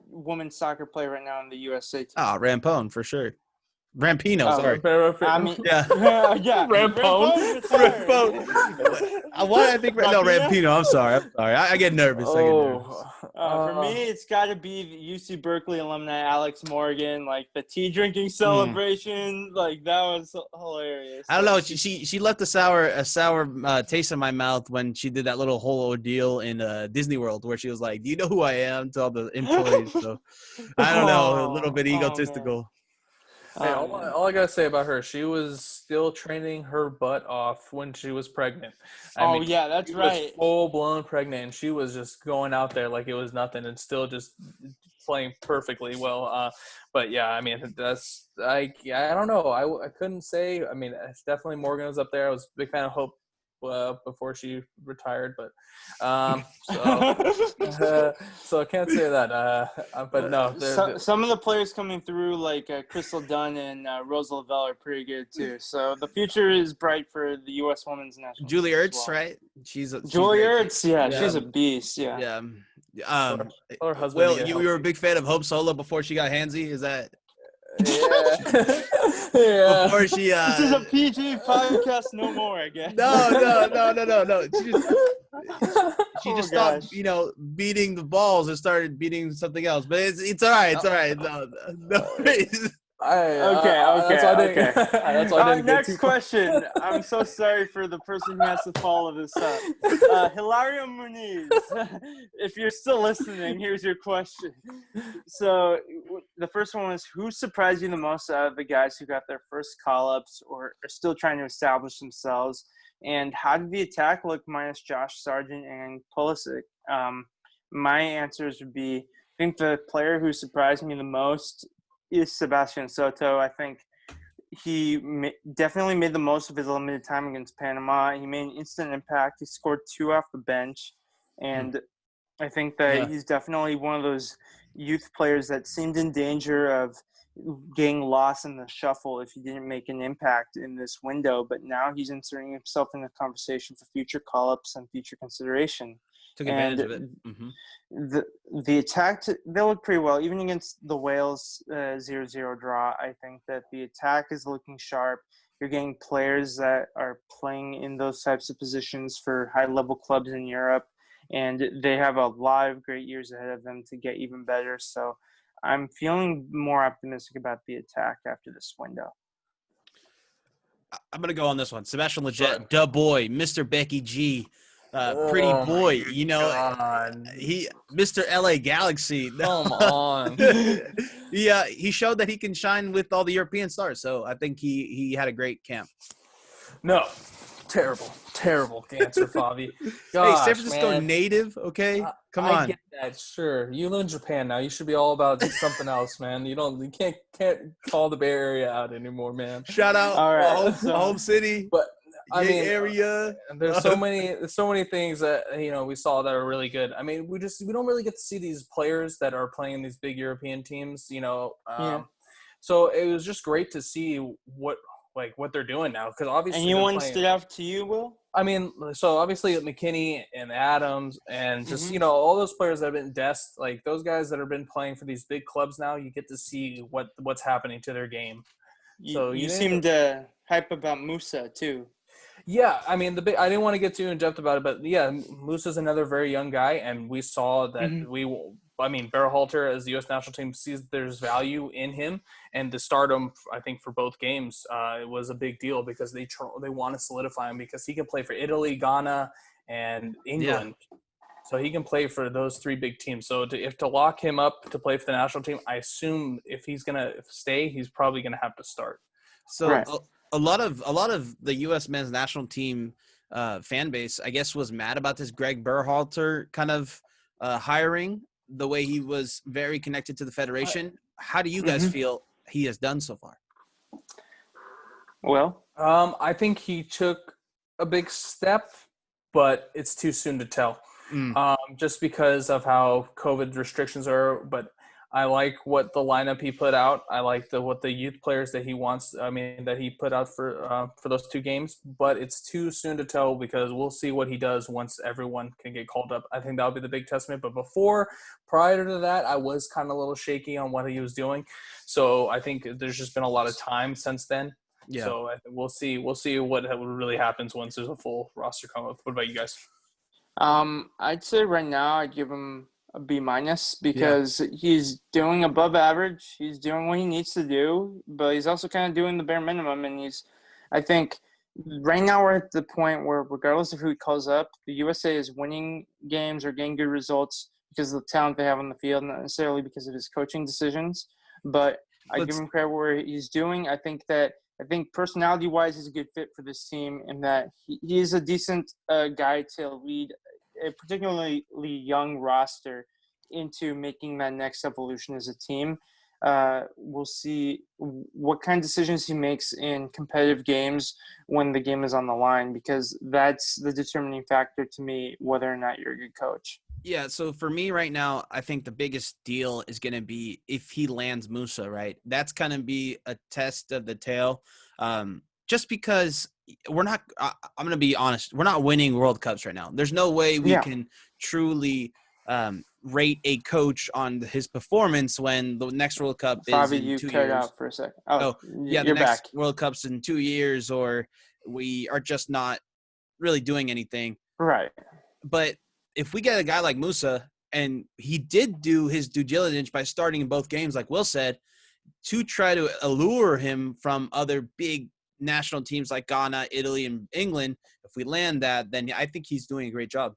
women's soccer player right now in the USA team? Oh, Rampone, for sure. Rampino, sorry. I mean, yeah. Rampone. Why I think Rampino. I'm sorry. I get nervous. For me, it's got to be the UC Berkeley alumni Alex Morgan. Like the tea drinking celebration, like that was hilarious. I don't know. She left a sour taste in my mouth when she did that little whole ordeal in Disney World, where she was like, "Do you know who I am?" to all the employees. So I don't know, a little bit egotistical. Hey, all I gotta say about her, she was still training her butt off when she was pregnant. I mean, that's right. Was full blown pregnant, and she was just going out there like it was nothing, and still just playing perfectly well. But yeah, I mean, I don't know. I couldn't say. I mean, it's definitely Morgan was up there. I was a big fan of Hope before she retired, but so I can't say that. But no, some of the players coming through, like Crystal Dunn and Rosa Lavelle, are pretty good too. So the future is bright for the U.S. Women's National Julie team Ertz, as well. right? Julie Ertz, yeah, she's a beast. Yeah. Her husband. Will, you were a big fan of Hope Solo before she got handsy. Is that? Yeah. Before she this is a PG podcast, no more, I guess. No. She just stopped, beating the balls and started beating something else. But it's all right. It's all right. No worries. Okay. That's why I didn't next question. I'm so sorry for the person who has to follow this up. Hilario Muniz, if you're still listening, here's your question. So the first one was, who surprised you the most out of the guys who got their first call-ups or are still trying to establish themselves? And how did the attack look minus Josh Sargent and Pulisic? My answers would be, I think the player who surprised me the most is Sebastian Soto. I think he definitely made the most of his limited time against Panama. He made an instant impact. He scored 2 off the bench. And I think that he's definitely one of those youth players that seemed in danger of getting lost in the shuffle if he didn't make an impact in this window. But now he's inserting himself in the conversation for future call-ups and future consideration. Took advantage of it. The attack, they look pretty well. Even against the Wales 0-0 draw, I think that the attack is looking sharp. You're getting players that are playing in those types of positions for high-level clubs in Europe, and they have a lot of great years ahead of them to get even better. So I'm feeling more optimistic about the attack after this window. I'm going to go on this one. Sebastian Lletget, da boy, Mr. Becky G. Pretty Oh boy, my you know, God. Mr. LA Galaxy. Come on. He showed that he can shine with all the European stars. So I think he had a great camp. No. Terrible answer, Favi. Hey, San Gosh, Francisco man. native, okay? Come I on. get that, sure. You live in Japan now. You should be all about something else, man. You can't call the Bay Area out anymore, man. Shout out All my right, home city, But I Yay mean, area. there's so many things that we saw that are really good. I mean, we don't really get to see these players that are playing these big European teams. Yeah. So it was just great to see what they're doing now, because obviously they're Anyone playing. stood out to you, Will? I mean, so obviously McKinney and Adams and just, Mhm. all those players that have been dest, like those guys that have been playing for these big clubs now, you get to see what's happening to their game. So You seemed hype about Musa too. yeah, I mean, I didn't want to get too in depth about it, but yeah, Musa's another very young guy, and we saw that Mhm. Berhalter as the U.S. national team sees there's value in him, and to start him, I think for both games, it was a big deal because they want to solidify him because he can play for Italy, Ghana, and England. So he can play for those three big teams. So to lock him up to play for the national team, I assume if he's gonna stay, he's probably gonna have to start. So Right. a lot of the U.S. men's national team fan base, I guess, was mad about this Greg Berhalter kind of hiring, the way he was very connected to the federation. How do you guys feel he has done so far? Well, I think he took a big step, but it's too soon to tell. Just because of how COVID restrictions are. But I like what the lineup he put out. I like what the youth players that he wants. I mean, that he put out for those two games. But it's too soon to tell because we'll see what he does once everyone can get called up. I think that'll be the big testament. But prior to that, I was kind of a little shaky on what he was doing. So I think there's just been a lot of time since then. Yeah. So we'll see what really happens once there's a full roster come up. What about you guys? I'd say right now I'd give him a B- because he's doing above average. He's doing what he needs to do, but he's also kind of doing the bare minimum. And I think right now we're at the point where regardless of who he calls up, the USA is winning games or getting good results because of the talent they have on the field, not necessarily because of his coaching decisions. But I give him credit where he's doing. I think personality-wise, he's a good fit for this team, and that he is a decent guy to lead a particularly young roster into making that next evolution as a team. We'll see what kind of decisions he makes in competitive games when the game is on the line, because that's the determining factor to me whether or not you're a good coach. Yeah, so for me right now, I think the biggest deal is going to be if he lands Musa, right? That's going to be a test of the tail. Just because I'm going to be honest, we're not winning World Cups right now. There's no way we can truly rate a coach on his performance when the next World Cup is in 2 years. Cut out for a second. Oh, yeah, you're the next back. World Cup's in 2 years, or we are just not really doing anything. Right. But if we get a guy like Musa, and he did do his due diligence by starting in both games, like Will said, to try to allure him from other big national teams like Ghana, Italy, and England, if we land that, then I think he's doing a great job.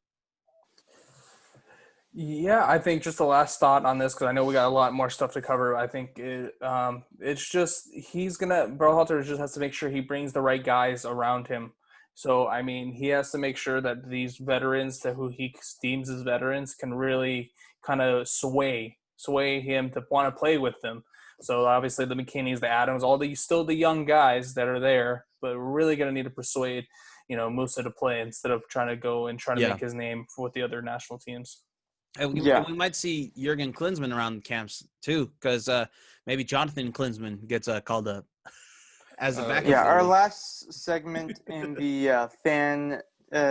Yeah, I think just the last thought on this, because I know we got a lot more stuff to cover. I think it's just Berhalter just has to make sure he brings the right guys around him. So, I mean, he has to make sure that these veterans, who he deems as veterans, can really kind of sway him to want to play with them. So, obviously, the McKinneys, the Adams, still the young guys that are there, but we're really going to need to persuade, Musa to play instead of trying to go and try to make his name with the other national teams. And we might see Jurgen Klinsmann around camps too, because maybe Jonathan Klinsmann gets called up as a backup. Our last segment in the fan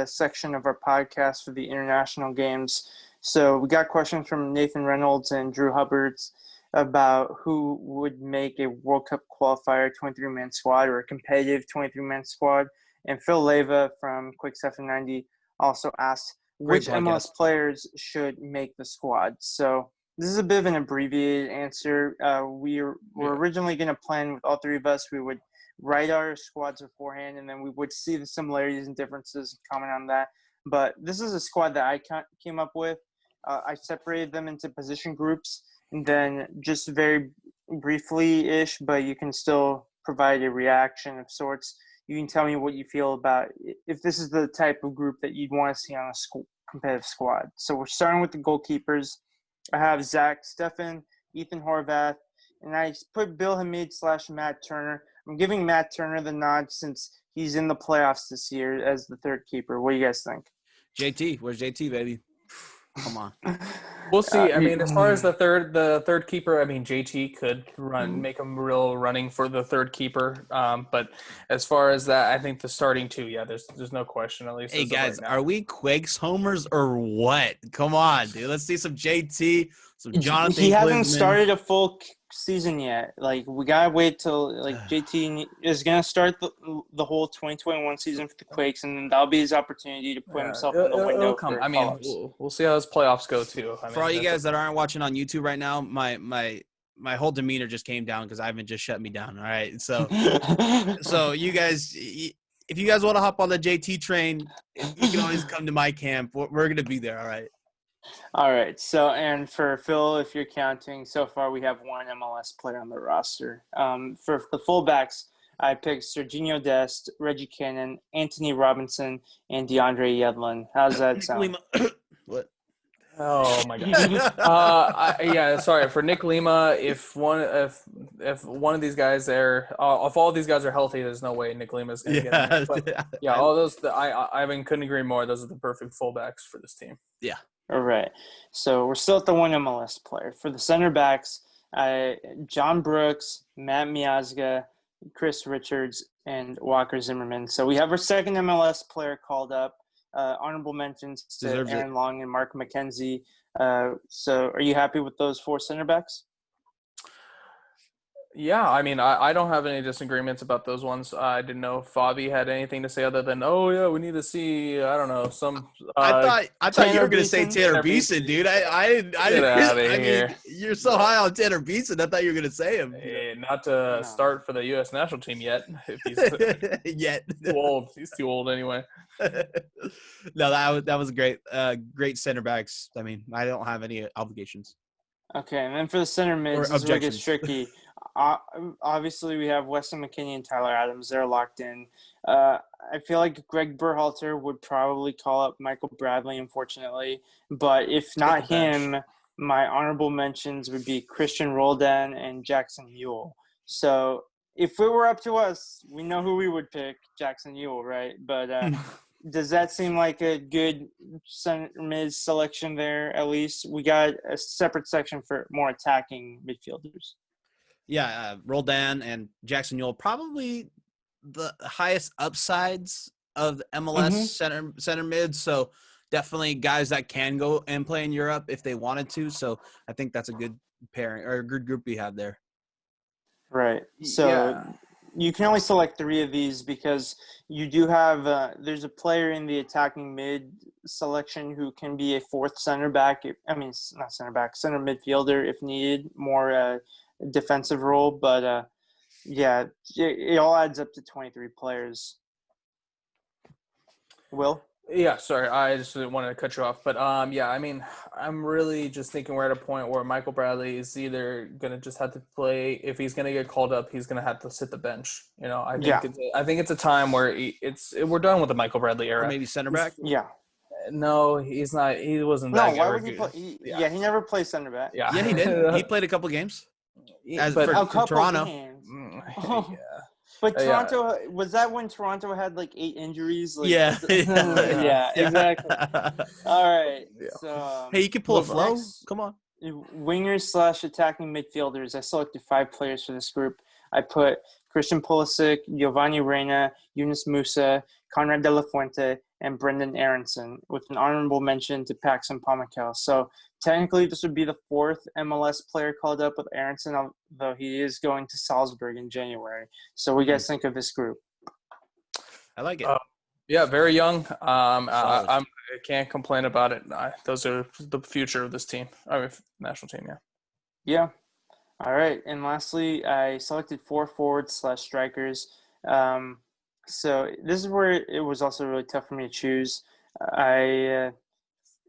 section of our podcast for the international games. So we got questions from Nathan Reynolds and Drew Hubbards about who would make a World Cup qualifier 23-man squad or a competitive 23-man squad. And Phil Leyva from Quakes 90 also asked, which MLS players should make the squad? So this is a bit of an abbreviated answer. We were originally going to plan with all three of us. We would write our squads beforehand, and then we would see the similarities and differences and comment on that. But this is a squad that I came up with. I separated them into position groups, and then just very briefly-ish, but you can still provide a reaction of sorts. You can tell me what you feel about if this is the type of group that you'd want to see on a competitive squad. So we're starting with the goalkeepers. I have Zach Steffen, Ethan Horvath, and I put Bill Hamid / Matt Turner. I'm giving Matt Turner the nod since he's in the playoffs this year as the third keeper. What do you guys think? JT, where's JT, baby? Come on. We'll see. I mean, as far as the third keeper, I mean, JT could make him real running for the third keeper. But as far as that, I think the starting two, yeah, there's no question. At least. Hey guys, are we Quakes homers or what? Come on, dude. Let's see some JT, some Jonathan. He hasn't Klinsmann. started a full season yet. Like, we gotta wait till JT is gonna start the whole 2021 season for the Quakes, and then that'll be his opportunity to put himself in the window. I mean, we'll see how his playoffs go too. I mean, for all you guys that aren't watching on YouTube right now, my whole demeanor just came down because Ivan just shut me down. All right, so you guys, if you guys want to hop on the JT train, you can always come to my camp. We're gonna be there. All right. All right. So, and for Phil, if you're counting, so far we have one MLS player on the roster. For the fullbacks, I picked Serginho Dest, Reggie Cannon, Anthony Robinson, and DeAndre Yedlin. How's that sound? What? Oh my god. Sorry for Nick Lima. If one of these guys there, if all these guys are healthy, there's no way Nick Lima is going to get in. But, all those. I couldn't agree more. Those are the perfect fullbacks for this team. Yeah. All right. So we're still at the one MLS player. For the center backs, John Brooks, Matt Miazga, Chris Richards, and Walker Zimmerman. So we have our second MLS player called up. Honorable mentions to Aaron Long and Mark McKenzie. So are you happy with those four center backs? Yeah, I mean, I don't have any disagreements about those ones. I didn't know if Favi had anything to say other than, oh yeah, we need to see, I don't know, some. I thought you were gonna say Tanner Beeson, dude. I didn't. Get out of here. Mean, you're so high on Tanner Beeson. I thought you were gonna say him. Hey, not to start for the U.S. national team yet. If he's yet too old. He's too old anyway. No, that was great. Great center backs. I mean, I don't have any obligations. Okay, and then for the center mids, this is where it gets tricky. Obviously, we have Weston McKennie and Tyler Adams. They're locked in. I feel like Greg Berhalter would probably call up Michael Bradley, unfortunately. But if not him, my honorable mentions would be Christian Roldan and Jackson Ewell. So if it were up to us, we know who we would pick, Jackson Ewell, right? But does that seem like a good center mid selection there, at least? We got a separate section for more attacking midfielders. Yeah, Roldan and Jackson Ewell, probably the highest upsides of the MLS center mid. So definitely guys that can go and play in Europe if they wanted to. So I think that's a good pairing or a good group we have there. Right. So you can only select three of these because you do have there's a player in the attacking mid selection who can be a fourth center back. Not center back, center midfielder if needed, more defensive role. But it all adds up to 23 players. Will? Yeah, sorry, I just wanted to cut you off. But, I mean, I'm really just thinking we're at a point where Michael Bradley is either going to just have to play. If he's going to get called up, he's going to have to sit the bench. You know, I think it's a time where we're done with the Michael Bradley era. Or maybe center back? Yeah. No, he's not. He wasn't that good. No, why would he play? He never played center back. Yeah, he did. He played a couple games. For Toronto. Games. But Toronto, was that when Toronto had like 8 injuries? Like, yeah, exactly. All right. Yeah. So, hey, you can pull a flow. Come on. Wingers / attacking midfielders. I selected 5 players for this group. I put Christian Pulisic, Giovanni Reyna, Yunus Musa, Conrad De La Fuente, and Brendan Aronson, with an honorable mention to Paxton Pamacale. So technically this would be the 4th MLS player called up with Aronson, although he is going to Salzburg in January. So what do you guys think of this group? I like it. Very young. I can't complain about it. Those are the future of this team, national team, Yeah. All right. And lastly, I selected 4 forwards / strikers. So this is where it was also really tough for me to choose.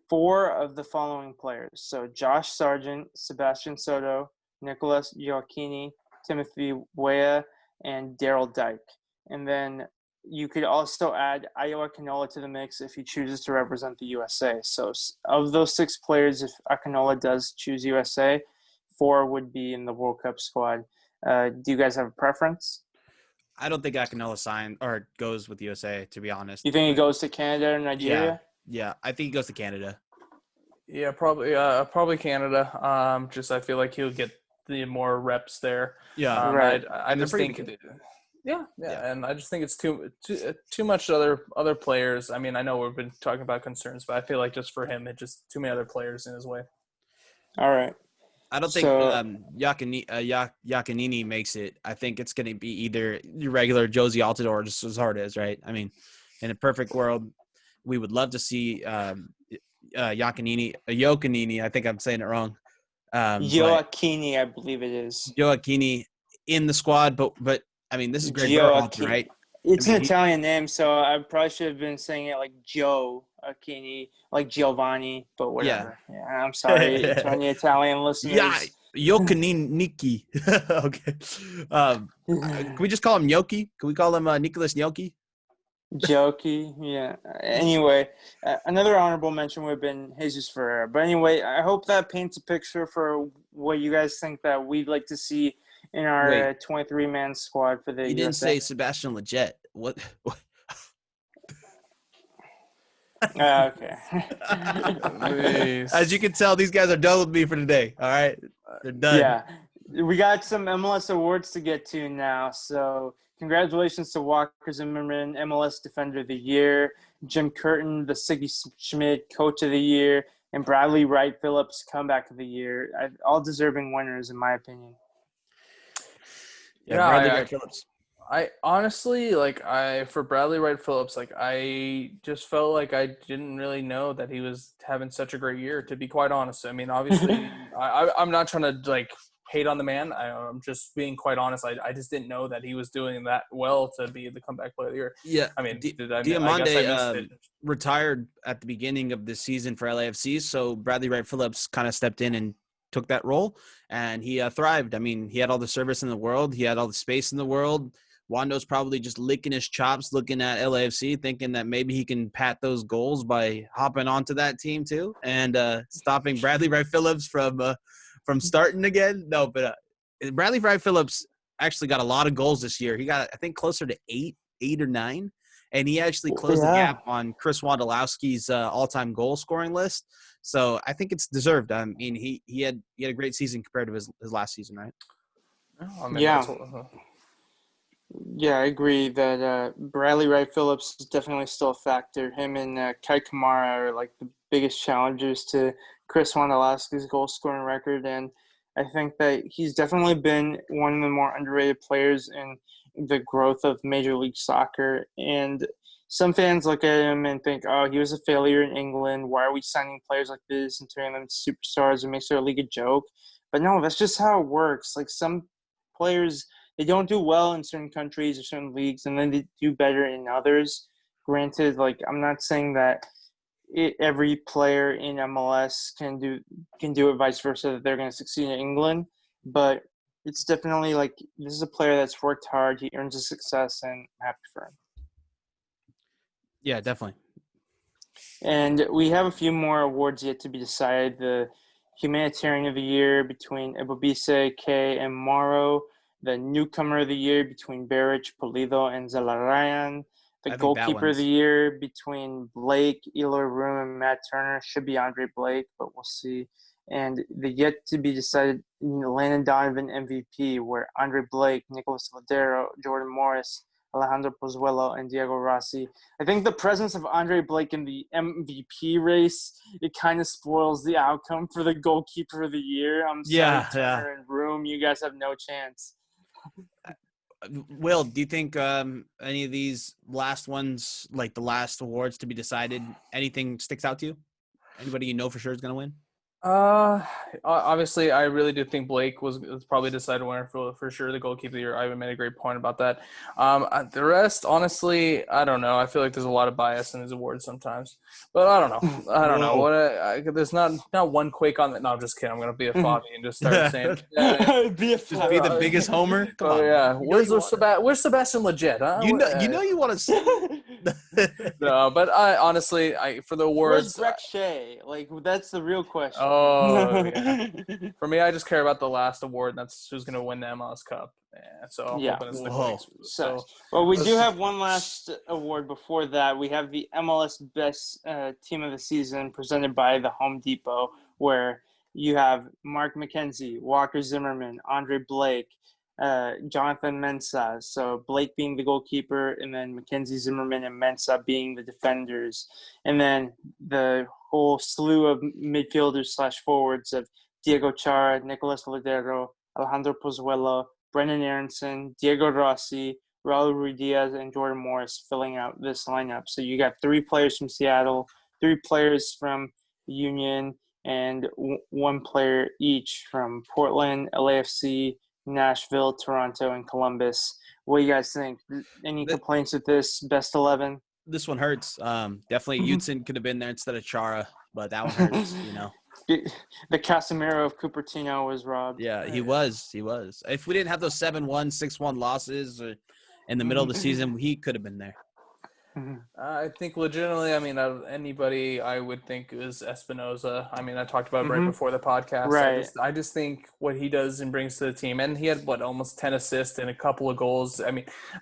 Four of the following players. So Josh Sargent, Sebastian Soto, Nicholas Gioacchini, Timothy Weah, and Daryl Dyke. And then you could also add Iowa Canola to the mix if he chooses to represent the USA. So of those 6 players, if Akinola does choose USA, 4 would be in the World Cup squad. Do you guys have a preference? I don't think Akinola sign or goes with USA, to be honest. You think he goes to Canada or Nigeria? Yeah. I think he goes to Canada. Yeah, probably Canada. Just I feel like he'll get the more reps there. Yeah, right. I And they're just pretty think, good. yeah, and I just think it's too much other players. I mean, I know we've been talking about concerns, but I feel like just for him, it just too many other players in his way. All right. I don't think Giacchini makes it. I think it's going to be either your regular Josie Altidore or just Zardes, right? I mean, in a perfect world, we would love to see Gioacchini. I think I'm saying it wrong. Gioacchini, I believe it is. Gioacchini in the squad, but I mean, this is Greg Berhalter, right? It's I mean, an Italian name, so I probably should have been saying it like Joe Acchini, like Giovanni, but whatever. Yeah, I'm sorry to any Italian listeners. Gioacchini. Okay. Can we just call him Gnocchi? Can we call him Nicholas Gnocchi? Jokey, yeah. Anyway, another honorable mention would have been Jesus Ferreira. But anyway, I hope that paints a picture for what you guys think that we'd like to see in our 23-man squad for the You USA. didn't say Sebastian Lletget. What? Okay. As you can tell, these guys are done with me for today. All right, they're done. Yeah, we got some MLS awards to get to now. So congratulations to Walker Zimmerman, MLS Defender of the Year, Jim Curtin, the Siggy Schmidt Coach of the Year, and Bradley Wright Phillips Comeback of the Year. All deserving winners, in my opinion. Yeah, Bradley Wright Phillips. I honestly for Bradley Wright Phillips, I just felt like I didn't really know that he was having such a great year, to be quite honest. I mean, obviously I'm not trying to hate on the man. I'm just being quite honest. I just didn't know that he was doing that well to be the comeback player of the year. Yeah. I mean, Diamande retired at the beginning of the season for LAFC, so Bradley Wright Phillips kind of stepped in and took that role, and he thrived. I mean, he had all the service in the world. He had all the space in the world. Wando's probably just licking his chops looking at LAFC, thinking that maybe he can pat those goals by hopping onto that team too and stopping Bradley Wright Phillips from starting again. No, but Bradley Wright Phillips actually got a lot of goals this year. He got, I think, closer to eight or nine, and he actually closed the gap on Chris Wondolowski's all-time goal scoring list. So I think it's deserved. I mean, he had a great season compared to his last season, right? I mean, yeah. Yeah, I agree that Bradley Wright Phillips is definitely still a factor. Him and Kai Kamara are like the biggest challengers to Chris Wondolowski's goal scoring record, and I think that he's definitely been one of the more underrated players in the growth of Major League Soccer. And some fans look at him and think, oh, he was a failure in England. Why are we signing players like this and turning them into superstars? It makes their league a joke. But no, that's just how it works. Like some players – they don't do well in certain countries or certain leagues, and then they do better in others. Granted, I'm not saying that every player in MLS can do it vice versa, that they're going to succeed in England, but it's definitely this is a player that's worked hard. He earns his success, and I'm happy for him. Yeah, definitely. And we have a few more awards yet to be decided. The Humanitarian of the Year between Ebobisse, Kay, and Morrow. The Newcomer of the Year between Beric, Pulido, and Zelarayan. The Goalkeeper of the Year between Blake, Eloy Room, and Matt Turner. Should be Andre Blake, but we'll see. And the yet-to-be-decided Landon Donovan MVP, where Andre Blake, Nicholas Ladero, Jordan Morris, Alejandro Pozuelo, and Diego Rossi. I think the presence of Andre Blake in the MVP race, it kind of spoils the outcome for the Goalkeeper of the Year. I'm sorry, Turner and Room, you guys have no chance. Will, do you think any of these last ones, the last awards to be decided, anything sticks out to you? Anybody you know for sure is going to win? Obviously, I really do think Blake was probably decided winner for sure. The goalkeeper of the year. Ivan made a great point about that. The rest, honestly, I don't know. I feel like there's a lot of bias in these awards sometimes, but I don't know. I don't know. There's not one Quake on that. No, I'm just kidding. I'm gonna be a Favi and just start saying, Be a Just be the biggest homer. Come oh on. yeah, Man. where's Sebastian Legit? Huh? You want to. No, but honestly, for the Where's awards. Breck Shea? Like, that's the real question. Oh yeah. For me, I just care about the last award, and that's who's going to win the MLS Cup. Yeah, so I'm hoping it's the Quakes. So, well, we do have one last award before that. We have the MLS Best Team of the Season presented by the Home Depot, where you have Mark McKenzie, Walker Zimmerman, Andre Blake, Jonathan Mensah. So Blake being the goalkeeper, and then Mackenzie Zimmerman and Mensah being the defenders. And then the whole slew of midfielders / forwards of Diego Chara, Nicolas Ladero, Alejandro Pozuelo, Brendan Aronson, Diego Rossi, Raul Ruiz-Diaz, and Jordan Morris filling out this lineup. So you got 3 players from Seattle, 3 players from Union, and 1 player each from Portland, LAFC, Nashville, Toronto, and Columbus. What do you guys think? Any complaints with this best 11? This one hurts. Definitely Utzon could have been there instead of Chara, but that one hurts, The Casemiro of Cupertino was robbed. Yeah, he was. If we didn't have those 7-1, 6-1 losses in the middle of the season, he could have been there. I think legitimately, out of anybody, I would think is Espinoza. I talked about it right before the podcast. Right. I just think what he does and brings to the team, and he had almost 10 assists and a couple of goals.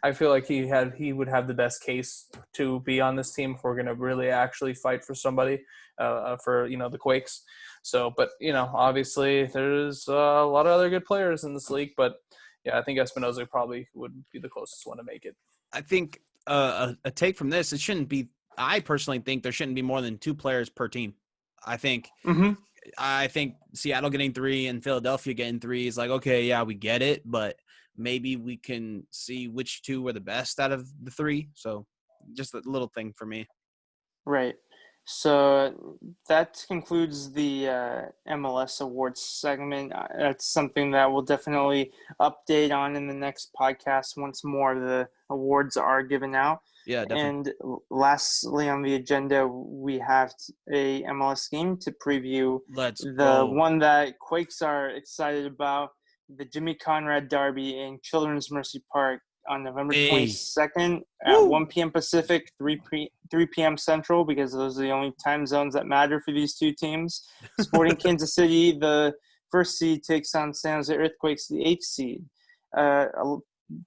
I feel like he would have the best case to be on this team if we're going to really actually fight for somebody for the Quakes. So, but obviously there's a lot of other good players in this league, but yeah, I think Espinoza probably would be the closest one to make it. I think a take from this, I personally think there shouldn't be more than 2 players per team. I think Seattle getting 3 and Philadelphia getting 3 is like, okay, yeah, we get it, but maybe we can see which 2 were the best out of the 3. So just a little thing for me. Right. So that concludes the MLS awards segment. That's something that we'll definitely update on in the next podcast once more of the awards are given out. Yeah, definitely. And lastly on the agenda, we have a MLS game to preview. Let's go. One that Quakes are excited about, the Jimmy Conrad Derby in Children's Mercy Park on November 22nd at 1 p.m. Pacific, 3 p.m. Central, because those are the only time zones that matter for these 2 teams. Sporting Kansas City, the 1st seed, takes on San Jose Earthquakes, the 8th seed.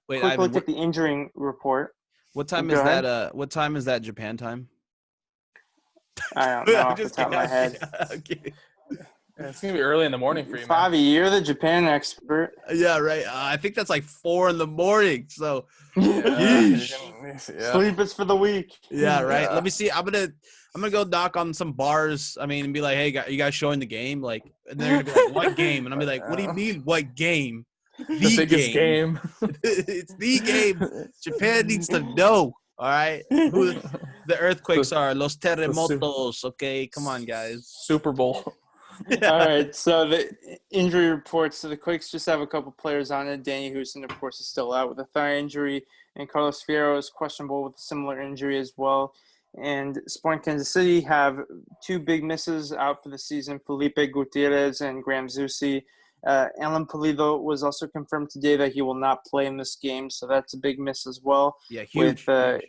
Wait, quick look at the injury report. What time is that? What time is that Japan time? I don't know off the top of my head. Okay. Yeah, it's going to be early in the morning for you, Favi, man. you're the Japan expert. Yeah, right. I think that's like 4 a.m. So Sleep is for the weak. Yeah, right. Yeah. Let me see. I'm gonna go knock on some bars. And be like, hey, you guys showing the game? Like, and they're gonna be like, what game? And I'll be like, what do you mean, what game? The biggest game. It's the game. Japan needs to know. All right, who the Earthquakes are? Los terremotos. Okay, come on, guys. Super Bowl. All right, so the injury reports. So the Quakes just have a couple players on it. Danny Houston, of course, is still out with a thigh injury, and Carlos Fierro is questionable with a similar injury as well. And Sporting Kansas City have 2 big misses out for the season, Felipe Gutierrez and Graham Zusi. Alan Pulido was also confirmed today that he will not play in this game, so that's a big miss as well. Yeah, huge. With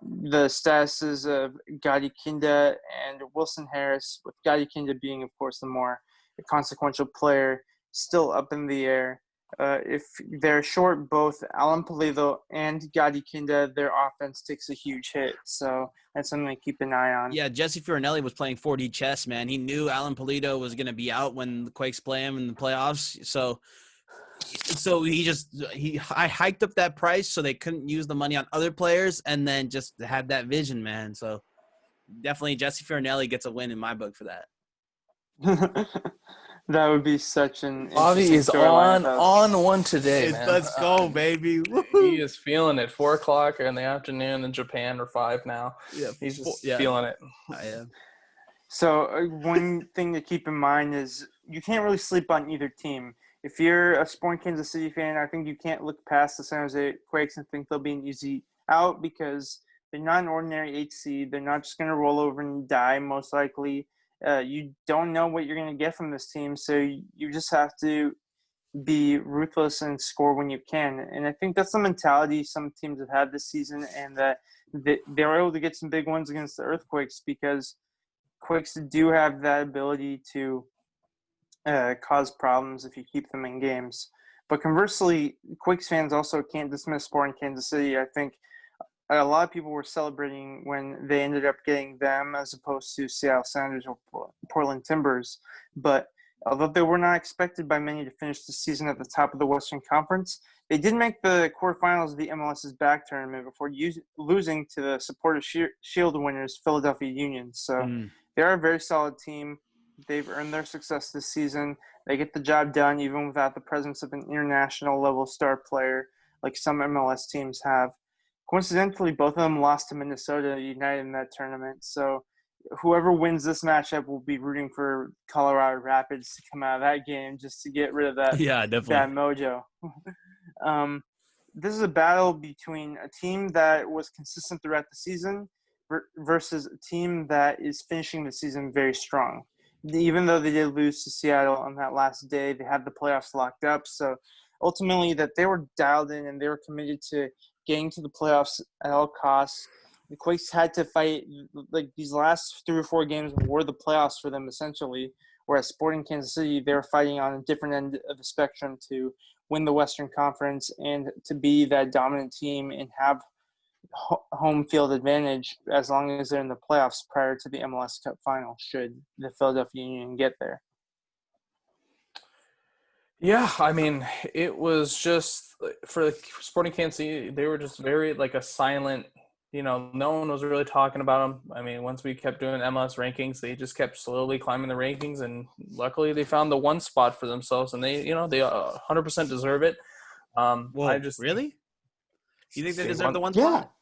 the statuses of Gadi Kinda and Wilson Harris, with Gadi Kinda being, of course, the more consequential player, still up in the air. If they're short both Alan Pulido and Gadi Kinda, their offense takes a huge hit. So that's something to keep an eye on. Yeah, Jesse Fioranelli was playing 4D chess, man. He knew Alan Pulido was going to be out when the Quakes play him in the playoffs. So I hiked up that price so they couldn't use the money on other players, and then just had that vision, man. So definitely Jesse Fioranelli gets a win in my book for that. That would be such an Bobby is on one today, man. Let's go, baby. He is feeling it. 4:00 in the afternoon in Japan, or 5 now. Yeah, he's just feeling it. I am. So one thing to keep in mind is you can't really sleep on either team. If you're a Sporting Kansas City fan, I think you can't look past the San Jose Quakes and think they'll be an easy out because they're not an ordinary 8 seed. They're not just going to roll over and die, most likely. You don't know what you're going to get from this team, so you just have to be ruthless and score when you can. And I think that's the mentality some teams have had this season, and that they were able to get some big ones against the Earthquakes because Quakes do have that ability to cause problems if you keep them in games. But conversely, Quakes fans also can't dismiss Sporting Kansas City. I think a lot of people were celebrating when they ended up getting them as opposed to Seattle Sounders or Portland Timbers. But although they were not expected by many to finish the season at the top of the Western Conference, they did make the quarterfinals of the MLS's back tournament before losing to the Supporters Shield winners, Philadelphia Union. So they're a very solid team. They've earned their success this season. They get the job done even without the presence of an international level star player like some MLS teams have. Coincidentally, both of them lost to Minnesota United in that tournament. So whoever wins this matchup will be rooting for Colorado Rapids to come out of that game just to get rid of that Yeah, definitely. bad mojo. This is a battle between a team that was consistent throughout the season versus a team that is finishing the season very strong. Even though they did lose to Seattle on that last day, they had the playoffs locked up. So ultimately that they were dialed in and they were committed to getting to the playoffs at all costs. The Quakes had to fight, like these last 3 or 4 games were the playoffs for them essentially, whereas Sporting Kansas City, they were fighting on a different end of the spectrum to win the Western Conference and to be that dominant team and have home field advantage as long as they're in the playoffs prior to the MLS Cup final, should the Philadelphia Union get there. Yeah, I mean, it was just for Sporting Kansas City, they were just very like a silent, no one was really talking about them. I mean, once we kept doing MLS rankings, they just kept slowly climbing the rankings, and luckily they found the one spot for themselves, and they 100% deserve it. Well, really? You think they deserve the one spot?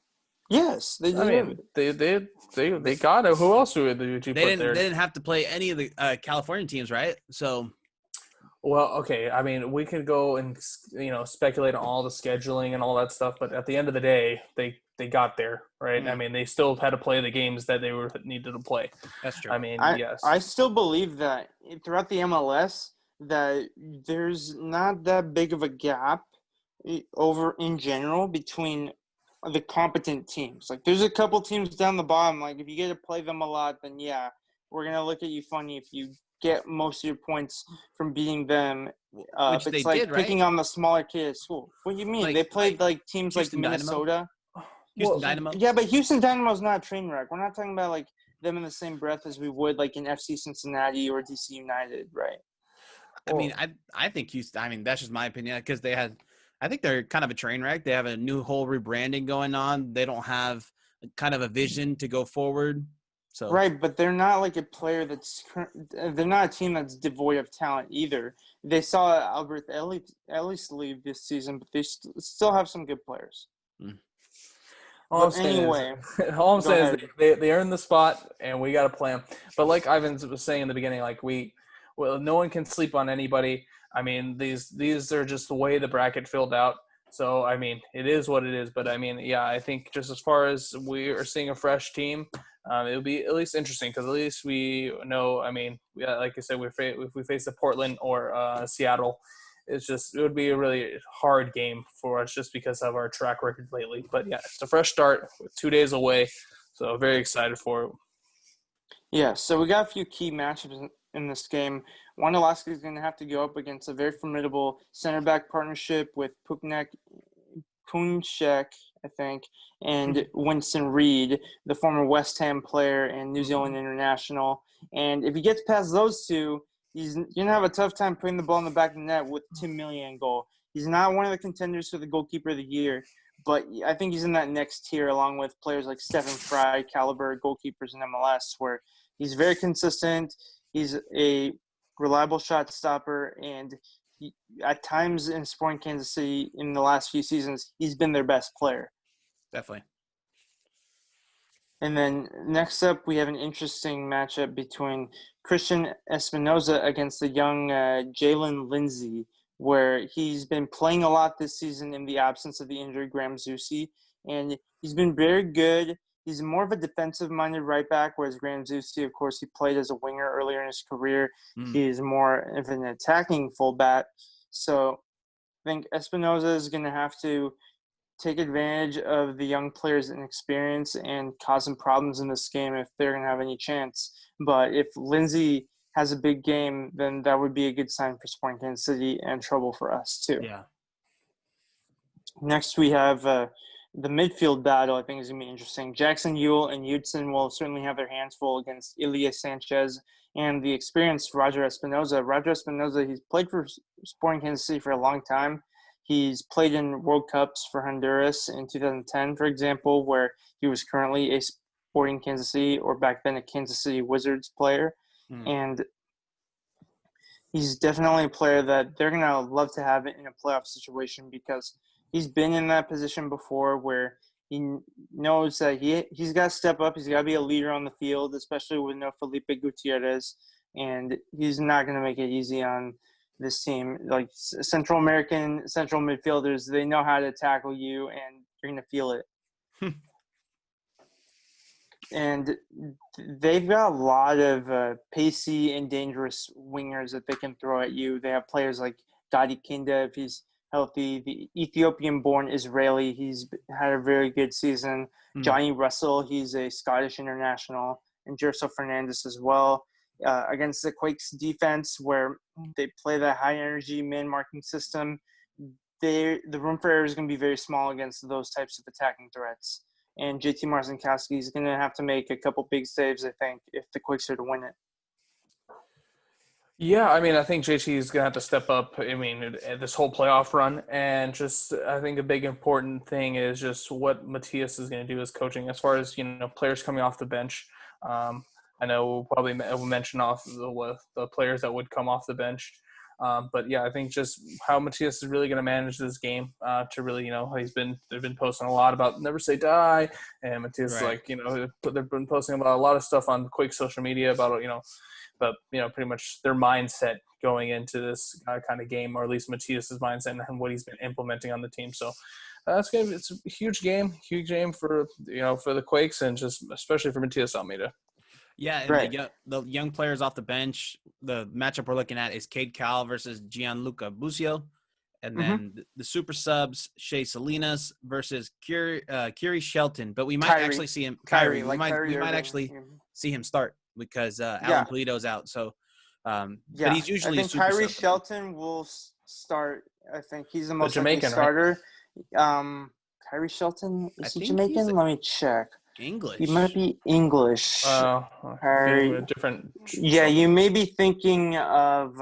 Yes, they deserve it. They got it. Who else would you put there? They didn't have to play any of the California teams, right? So. Well, okay. I mean, we could go and speculate on all the scheduling and all that stuff, but at the end of the day, they got there, right? I mean, they still had to play the games that they were needed to play. That's true. I mean, yes. I still believe that throughout the MLS that there's not that big of a gap over in general between the competent teams. Like there's a couple teams down the bottom. Like if you get to play them a lot, then yeah, we're gonna look at you funny if you get most of your points from beating them. Which it's they like did, right? picking on the smaller kid at school. What do you mean? They played like teams Houston like Minnesota. Houston Dynamo. Yeah, but Houston Dynamo is not a train wreck. We're not talking about like them in the same breath as we would like in FC Cincinnati or DC United, right? I mean, I think Houston. I mean, that's just my opinion because I think they're kind of a train wreck. They have a new whole rebranding going on. They don't have kind of a vision to go forward. So. Right, but they're not like a player they're not a team that's devoid of talent either. They saw Albert Ellis leave this season, but they still have some good players. All I'm saying is they earned the spot, and we got to play them. But like Ivan was saying in the beginning, like no one can sleep on anybody. I mean, these are just the way the bracket filled out. So, I mean, it is what it is. But, I mean, yeah, I think just as far as we are seeing a fresh team, it'll be at least interesting because at least we know, I mean, like I said, if we face a Portland or Seattle, it would be a really hard game for us just because of our track record lately. But, yeah, it's a fresh start. We're 2 days away, so very excited for it. Yeah, so we got a few key matchups in this game. Ornelas is going to have to go up against a very formidable center back partnership with Punchek, I think, and Winston Reed, the former West Ham player and New Zealand international. And if he gets past those two, he's going to have a tough time putting the ball in the back of the net with Tim Millian goal. He's not one of the contenders for the goalkeeper of the year, but I think he's in that next tier along with players like Stephen Fry, caliber goalkeepers in MLS, where he's very consistent. He's a reliable shot stopper, and at times in Sporting Kansas City in the last few seasons, he's been their best player. Definitely. And then next up, we have an interesting matchup between Christian Espinoza against the young Jalen Lindsey, where he's been playing a lot this season in the absence of the injured Graham Zusi, and he's been very good. He's more of a defensive-minded right back, whereas Graham Zusi, of course, he played as a winger earlier in his career. Mm. He is more of an attacking fullback. So I think Espinoza is going to have to take advantage of the young players' inexperience and cause some problems in this game if they're going to have any chance. But if Lindsay has a big game, then that would be a good sign for Sporting Kansas City and trouble for us too. Yeah. Next, we have the midfield battle. I think is going to be interesting. Jackson Ewell and Hudson will certainly have their hands full against Ilya Sanchez and the experienced Roger Espinoza. Roger Espinoza, he's played for Sporting Kansas City for a long time. He's played in World Cups for Honduras in 2010, for example, where he was currently a Sporting Kansas City, or back then a Kansas City Wizards player. And he's definitely a player that they're going to love to have in a playoff situation because he's been in that position before where he knows that he's got to step up. He's got to be a leader on the field, especially with no Felipe Gutierrez. And he's not going to make it easy on this team. Like Central American central midfielders, they know how to tackle you, and you're going to feel it. And they've got a lot of pacey and dangerous wingers that they can throw at you. They have players like Gadi Kinda, if he's healthy. The Ethiopian-born Israeli, he's had a very good season. Johnny Russell, he's a Scottish international. And Gerson Fernandez as well. Against the Quakes defense, where they play that high-energy man-marking system, the room for error is going to be very small against those types of attacking threats. And JT Marcinkowski is going to have to make a couple big saves, I think, if the Quakes are to win it. Yeah, I mean, I think JT is going to have to step up, I mean, this whole playoff run. And just, I think a big important thing is just what Matthias is going to do as coaching as far as, players coming off the bench. I know we'll probably mention off the players that would come off the bench. But yeah, I think just how Matthias is really going to manage this game to really, they've been posting a lot about never say die. And Matthias Right. they've been posting about a lot of stuff on Quake social media about, pretty much their mindset going into this kind of game, or at least Matthias's mindset and what he's been implementing on the team. So it's a huge game for the Quakes, and just especially for Matthias Almeida. Yeah, and Right. the young players off the bench, the matchup we're looking at is Cade Cowell versus Gianluca Busio. And then the super subs, Shea Salinas versus Kiri Shelton. But we might Kyrie. actually see him. Kyrie, We like might Kyrie Irving. actually see him start because Alan Polito's out. So, but he's usually I a think super Kyrie sub. Shelton will start. I think he's the most Jamaican, likely starter. Kyrie Shelton, is he Jamaican? Let me check. English. He might be English. Being a different. Yeah, you may be thinking of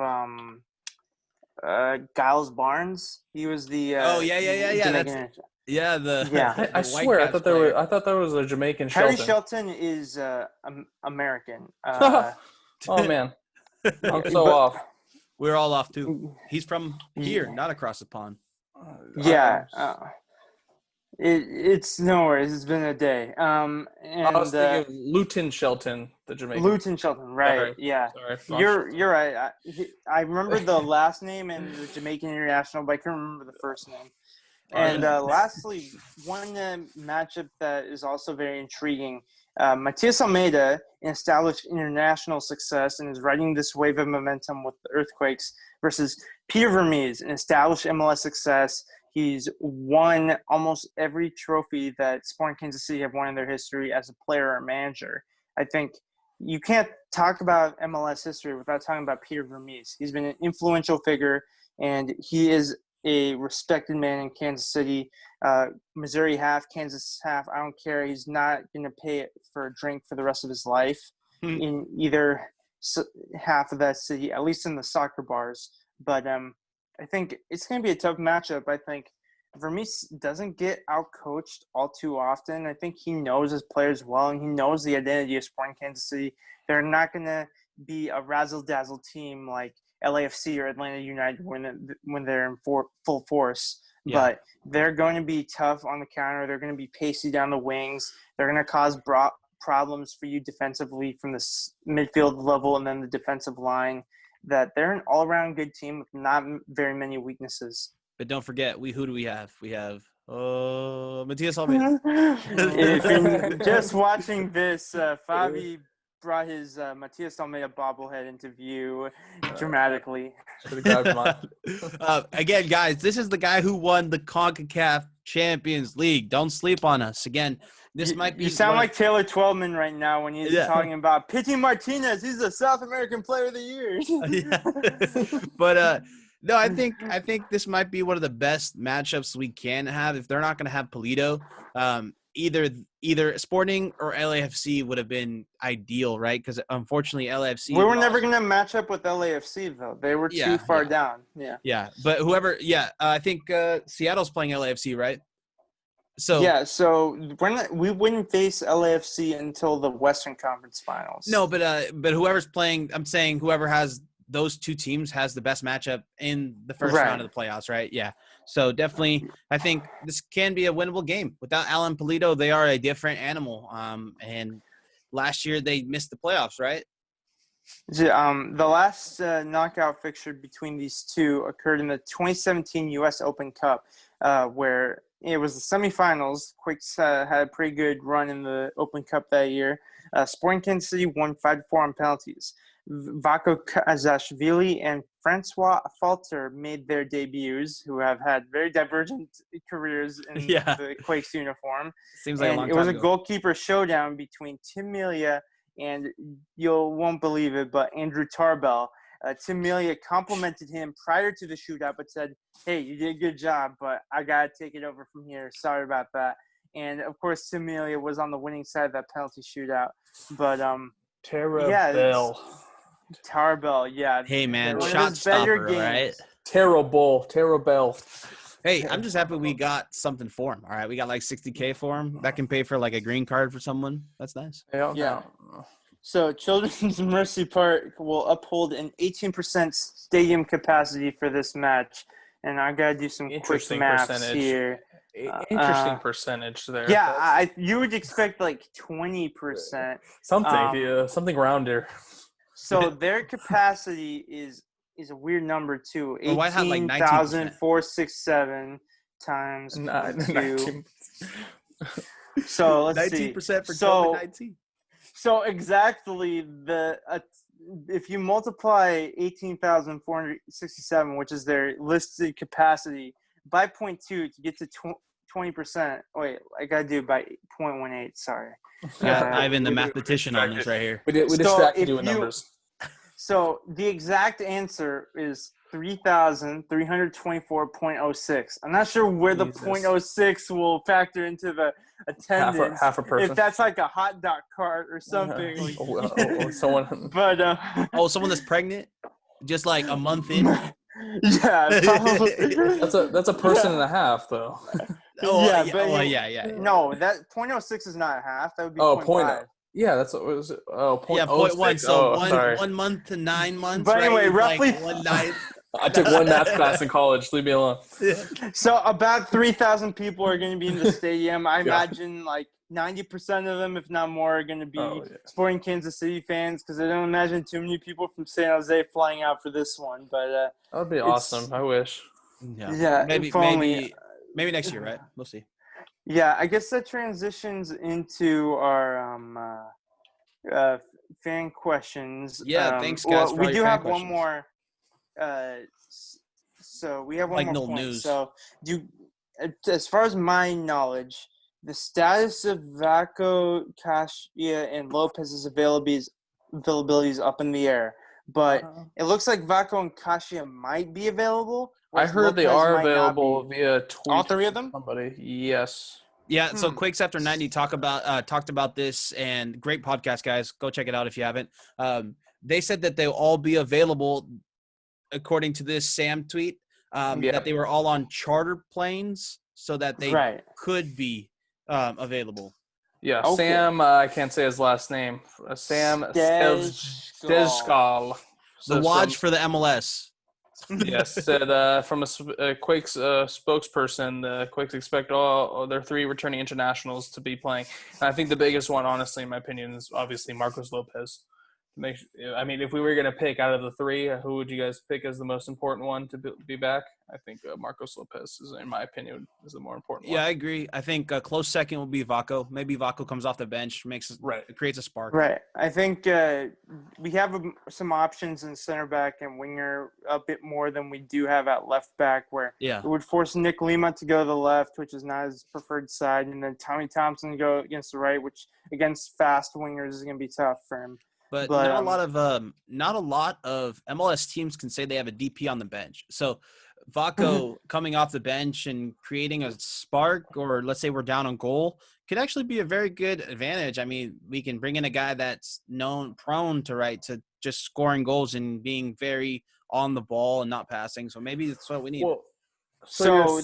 Giles Barnes. He was the Jamaican. Yeah, the I swear, I thought there was a Jamaican Kyrie Shelton. Shelton is American. Oh man, I'm so off. We're all off too. He's from here, not across the pond. Yeah. It's no worries. It's been a day. And I was thinking of Luton Shelton, the Jamaican. Luton Shelton, right? Sorry. Yeah. Sorry. You're right. I remember the last name and the Jamaican international, but I couldn't remember the first name. And lastly, one matchup that is also very intriguing. Matias Almeida, an established international success and is riding this wave of momentum with the Earthquakes, versus Peter Vermees, an established MLS success. He's won almost every trophy that Sporting Kansas City have won in their history as a player or manager. I think you can't talk about MLS history without talking about Peter Vermees. He's been an influential figure, and he is a respected man in Kansas City. Missouri half, Kansas half, I don't care. He's not going to pay for a drink for the rest of his life in either half of that city, at least in the soccer bars. But I think it's going to be a tough matchup. I think Vermees doesn't get out-coached all too often. I think he knows his players well, and he knows the identity of Sporting Kansas City. They're not going to be a razzle-dazzle team like LAFC or Atlanta United when they're in full force. Yeah. But they're going to be tough on the counter. They're going to be pacey down the wings. They're going to cause problems for you defensively from the midfield level and then the defensive line, that they're an all-around good team with not very many weaknesses. But don't forget, who do we have? We have Matias Almeida. If you're just watching this, Favi brought his Matias Almeida bobblehead into view dramatically. Again, guys, this is the guy who won the CONCACAF Champions League. Don't sleep on us. Again, this might be. You sound like Taylor Twellman right now when he's talking about Pity Martinez. He's the South American Player of the Year. But no, I think this might be one of the best matchups we can have. If they're not going to have Polito, either Sporting or LAFC would have been ideal, right? Because unfortunately, LAFC. We were never going to match up with LAFC though. They were too far down. Yeah. But whoever, I think Seattle's playing LAFC, right? So we wouldn't face LAFC until the Western Conference Finals. No, but whoever's playing, I'm saying whoever has those two teams has the best matchup in the first round of the playoffs, right? Yeah. So definitely, I think this can be a winnable game. Without Alan Polito, they are a different animal. And last year they missed the playoffs, right? The last knockout fixture between these two occurred in the 2017 U.S. Open Cup, where it was the semifinals. Quakes had a pretty good run in the Open Cup that year. Sporting Kansas City won 5-4 on penalties. Vako Kazashvili and Francois Falter made their debuts, who have had very divergent careers in the Quakes uniform. Seems like a long time it was ago. A goalkeeper showdown between Tim Melia and, you won't believe it, but Andrew Tarbell. Tim Melia complimented him prior to the shootout, but said, "Hey, you did a good job, but I got to take it over from here. Sorry about that." And, of course, Tim Melia was on the winning side of that penalty shootout. But, Tarbell. Tarbell, Hey, man, shot stopper, right? Tarbell. Hey, I'm just happy we got something for him. All right, we got like $60K for him. That can pay for like a green card for someone. That's nice. Yeah. So Children's Mercy Park will uphold an 18% stadium capacity for this match. And I got to do some quick maths here. Interesting percentage there. Yeah, you would expect like 20%. Something around there. So their capacity is a weird number too. 18,467 times 2. So let's 19% see. for COVID-19. So exactly if you multiply 18,467, which is their listed capacity, by 0.2 to get to 20%. Wait, I gotta do by 0.18. Sorry. Ivan, the mathematician on this right here. We distracted you with numbers. So the exact answer is 3,324.06. I'm not sure where the 0.06 will factor into the attendance. Half a person. If that's like a hot dog cart or something. Someone. But someone that's pregnant, just like a month in. Yeah, probably. That's a person and a half, though. Yeah. No, that 0.06 is not a half. That would be 0.5. Yeah, that's what it was. 0.1. So 1 month to 9 months. But anyway, roughly like 1 night. I took one math class in college. Leave me alone. So about 3,000 people are going to be in the stadium. I imagine like 90% of them, if not more, are going to be Sporting Kansas City fans, because I don't imagine too many people from San Jose flying out for this one. But that would be awesome. I wish. Yeah, maybe next year, right? We'll see. Yeah, I guess that transitions into our fan questions. Yeah, thanks, guys. We do have one more. So we have one more point. News. So, as far as my knowledge, the status of Vako, Kashia, and Lopez's availability is up in the air. But it looks like Vako and Kashia might be available. I heard they are available via tweet. All three of them? Somebody. Yes. Yeah, so Quakes After 90 talked about this, and great podcast, guys. Go check it out if you haven't. They said that they'll all be available, according to this Sam tweet, that they were all on charter planes so that they could be available. Yeah, okay. Sam, I can't say his last name. Sam Stejskal. The Lodge for the MLS. Yes, said from a Quakes spokesperson, the Quakes expect all their 3 returning internationals to be playing. And I think the biggest one, honestly, in my opinion, is obviously Marcos Lopez. I mean, if we were going to pick out of the 3, who would you guys pick as the most important one to be back? I think Marcos Lopez is, in my opinion, is the more important one. Yeah, I agree. I think a close second will be Vaco. Maybe Vaco comes off the bench, creates a spark. Right. I think we have some options in center back and winger a bit more than we do have at left back, where it would force Nick Lima to go to the left, which is not his preferred side, and then Tommy Thompson to go against the right, which against fast wingers is going to be tough for him. But not a lot of MLS teams can say they have a DP on the bench. So Vaco coming off the bench and creating a spark, or let's say we're down on goal, could actually be a very good advantage. I mean, we can bring in a guy that's prone to just scoring goals and being very on the ball and not passing. So maybe that's what we need. Well, go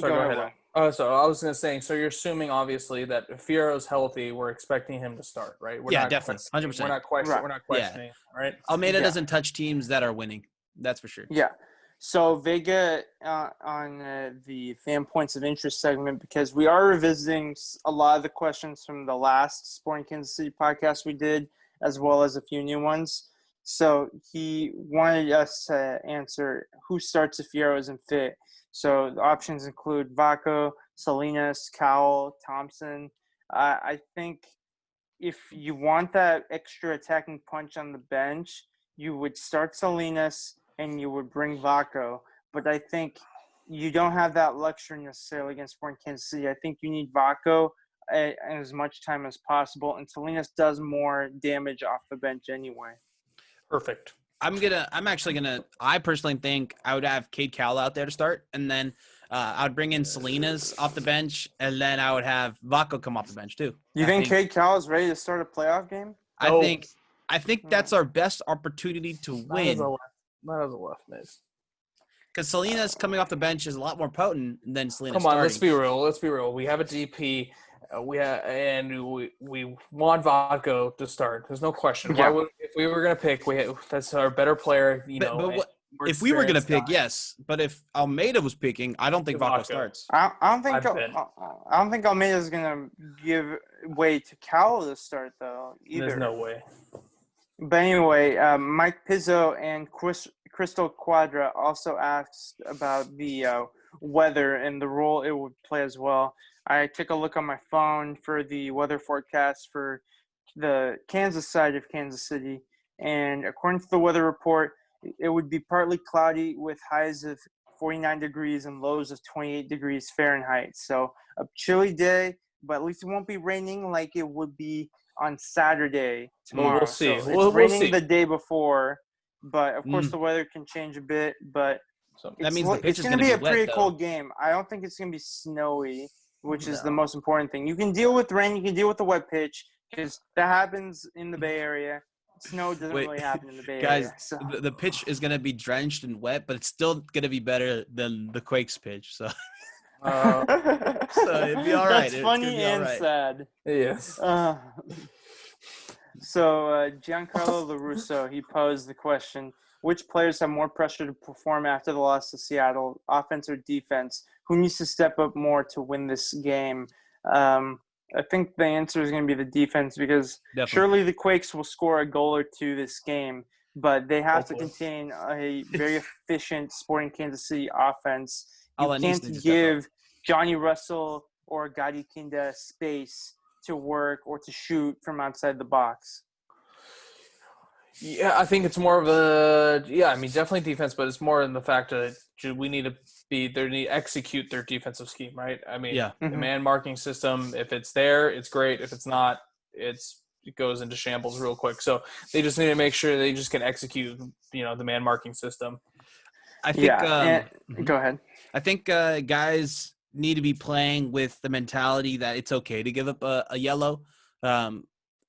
ahead. So I was going to say, so you're assuming obviously that if Fierro's healthy, we're expecting him to start, right? Definitely, 100%. We're not questioning, right? Almeida doesn't touch teams that are winning. That's for sure. Yeah. So Vega on the fan points of interest segment, because we are revisiting a lot of the questions from the last Sporting Kansas City podcast we did, as well as a few new ones. So he wanted us to answer who starts if Fierro isn't fit. So the options include Vaco, Salinas, Cowell, Thompson. I think if you want that extra attacking punch on the bench, you would start Salinas and you would bring Vaco. But I think you don't have that luxury necessarily against Sporting Kansas City. I think you need Vaco as much time as possible, and Salinas does more damage off the bench anyway. Perfect. I personally think I would have Cade Cowell out there to start, and then I would bring in Salinas off the bench, and then I would have Vaco come off the bench too. You think Cade Cowell is ready to start a playoff game? I think that's our best opportunity to win. Not as a left mid. Because Salinas coming off the bench is a lot more potent than Salinas. Come on, starting. let's be real. We have a DP. We want Vaco to start. There's no question. Yeah. If we were gonna pick, that's our better player. If we were gonna pick, yes. But if Almeida was picking, I don't think Vaco starts. I don't think Almeida is gonna give way to Cowell to start though either. There's no way. But anyway, Mike Pizzo and Crystal Quadra also asked about the weather and the role it would play as well. I took a look on my phone for the weather forecast for the Kansas side of Kansas City, and according to the weather report, it would be partly cloudy with highs of 49 degrees and lows of 28 degrees Fahrenheit. So a chilly day, but at least it won't be raining like it would be on Saturday tomorrow. Well, we'll see. So it's raining the day before, but of course the weather can change a bit. But that means the pitch it's going to be a pretty cold game. I don't think it's going to be snowy, which is the most important thing. You can deal with rain. You can deal with the wet pitch because that happens in the Bay Area. Snow doesn't really happen in the Bay Area. Guys, the pitch is going to be drenched and wet, but it's still going to be better than the Quakes pitch. So, it'd be all right. That's funny and sad. Yes. So Giancarlo LaRusso, he posed the question, which players have more pressure to perform after the loss to Seattle, offense or defense? Who needs to step up more to win this game? I think the answer is going to be the defense because surely the Quakes will score a goal or two this game, but they have to contain a very efficient Sporting Kansas City offense. You can't give Johnny Russell or Gadi Kinda space to work or to shoot from outside the box. Yeah, I think it's more of definitely defense, but it's more in the fact that we need to execute their defensive scheme, right? I mean, the man marking system, if it's there, it's great. If it's not, it goes into shambles real quick. So they just need to make sure they just can execute, the man marking system. I think. Go ahead. I think guys need to be playing with the mentality that it's okay to give up a yellow.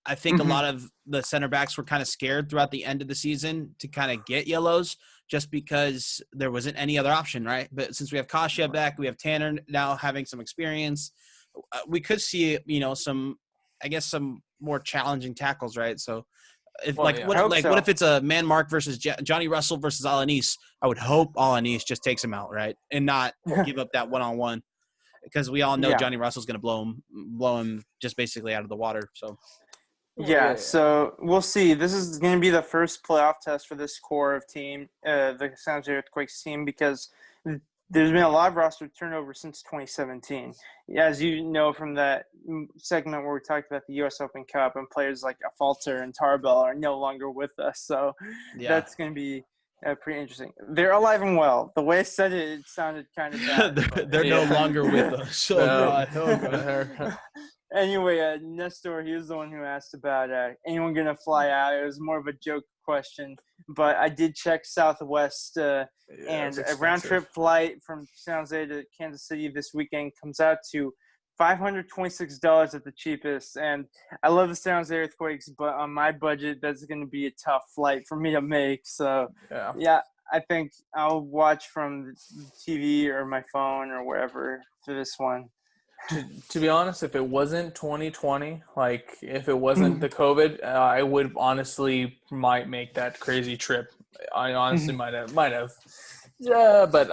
I think a lot of the center backs were kind of scared throughout the end of the season to kind of get yellows just because there wasn't any other option, right? But since we have Kasia back, we have Tanner now having some experience. We could see, some more challenging tackles, right? So If Well, yeah. I hope what so. if it's a man mark versus Johnny Russell versus Alanis? I would hope Alanis just takes him out, right, and not give up that 1-on-1, because we all know Yeah. Johnny Russell's going to blow him just basically out of the water. So Yeah, so we'll see. This is going to be the first playoff test for this core of team, the San Jose Earthquakes team, because there's been a lot of roster turnover since 2017. As you know from that segment where we talked about the U.S. Open Cup, and players like Falter and Tarbell are no longer with us, so that's going to be pretty interesting. They're alive and well. The way I said it, it sounded kind of bad. they're no longer with us. So God. Anyway, Nestor, he was the one who asked about anyone going to fly out. It was more of a joke question, but I did check Southwest, and a round-trip flight from San Jose to Kansas City this weekend comes out to $526 at the cheapest. And I love the San Jose Earthquakes, but on my budget, that's going to be a tough flight for me to make. So, yeah, I think I'll watch from TV or my phone or wherever for this one. To be honest, if it wasn't 2020, like if it wasn't the COVID, I would honestly might make that crazy trip. I honestly might have. Yeah, but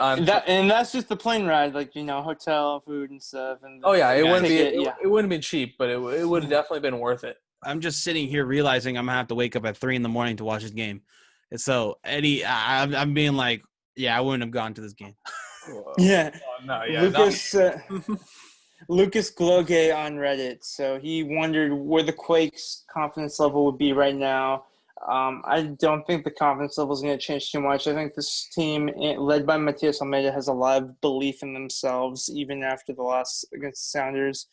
and that's just the plane ride, like, you know, hotel, food and stuff. And it wouldn't be cheap, but it would have definitely been worth it. I'm just sitting here realizing I'm gonna have to wake up at 3 a.m. to watch this game. And so Eddie, I'm being like, yeah, I wouldn't have gone to this game. Yeah, no, yeah, Lucas. Lucas Gloge on Reddit, so he wondered where the Quakes' confidence level would be right now. I don't think the confidence level is going to change too much. I think this team, led by Matias Almeida, has a lot of belief in themselves, even after the loss against the Sounders.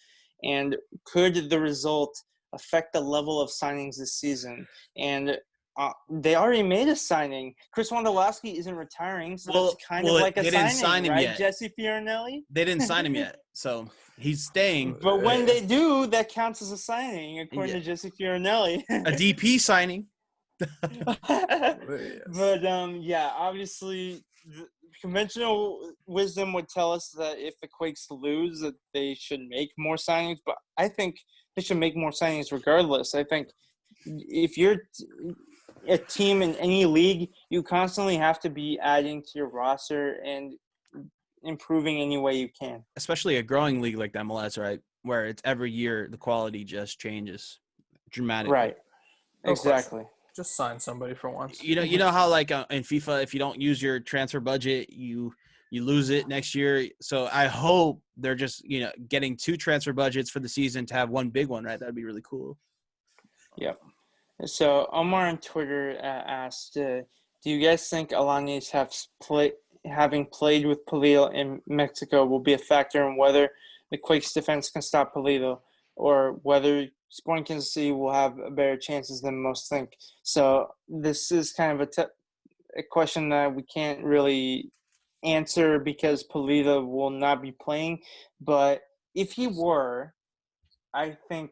And could the result affect the level of signings this season? And they already made a signing. Chris Wondolowski isn't retiring, so that's kind of like a signing, didn't sign him right, yet. Jesse Fioranelli? They didn't sign him yet, so he's staying. But when they do, that counts as a signing, according to Jesse Fioranelli. A DP signing. But, obviously, the conventional wisdom would tell us that if the Quakes lose, that they should make more signings. But I think they should make more signings regardless. I think if you're a team in any league, you constantly have to be adding to your roster and improving any way you can. Especially a growing league like the MLS, right? Where it's every year the quality just changes dramatically. Right. Exactly. Just sign somebody for once. You know how like in FIFA, if you don't use your transfer budget, you lose it next year. So I hope they're just getting 2 transfer budgets for the season to have one big one, right? That'd be really cool. Yep. So Omar on Twitter asked, do you guys think Alanis having played with Pulido in Mexico will be a factor in whether the Quakes defense can stop Pulido, or whether Sporting Kansas City will have better chances than most think? So this is kind of a question that we can't really answer because Pulido will not be playing. But if he were, I think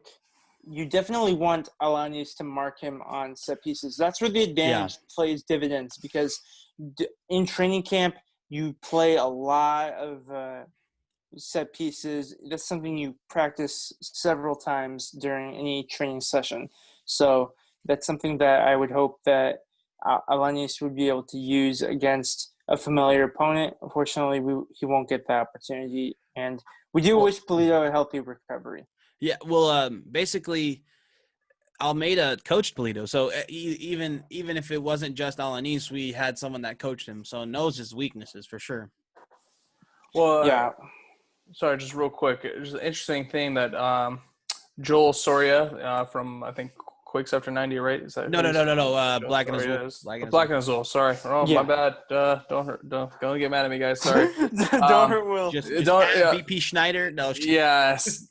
you definitely want Alanis to mark him on set pieces. That's where the advantage plays dividends, because in training camp, you play a lot of set pieces. That's something you practice several times during any training session. So that's something that I would hope that Alanis would be able to use against a familiar opponent. Unfortunately, he won't get that opportunity. And we do wish Pulido a healthy recovery. Yeah, well, basically, Almeida coached Pulido, so even if it wasn't just Alanis, we had someone that coached him, so knows his weaknesses for sure. Well, yeah. Sorry, just real quick. There's an interesting thing that Joel Soria from, I think, Quakes After 90, right? Is that no. Black and Azul. Black and Azul. Sorry. Oh, my bad. Don't get mad at me, guys. Sorry. Don't hurt Will. Just VP Schneider. No. Yes.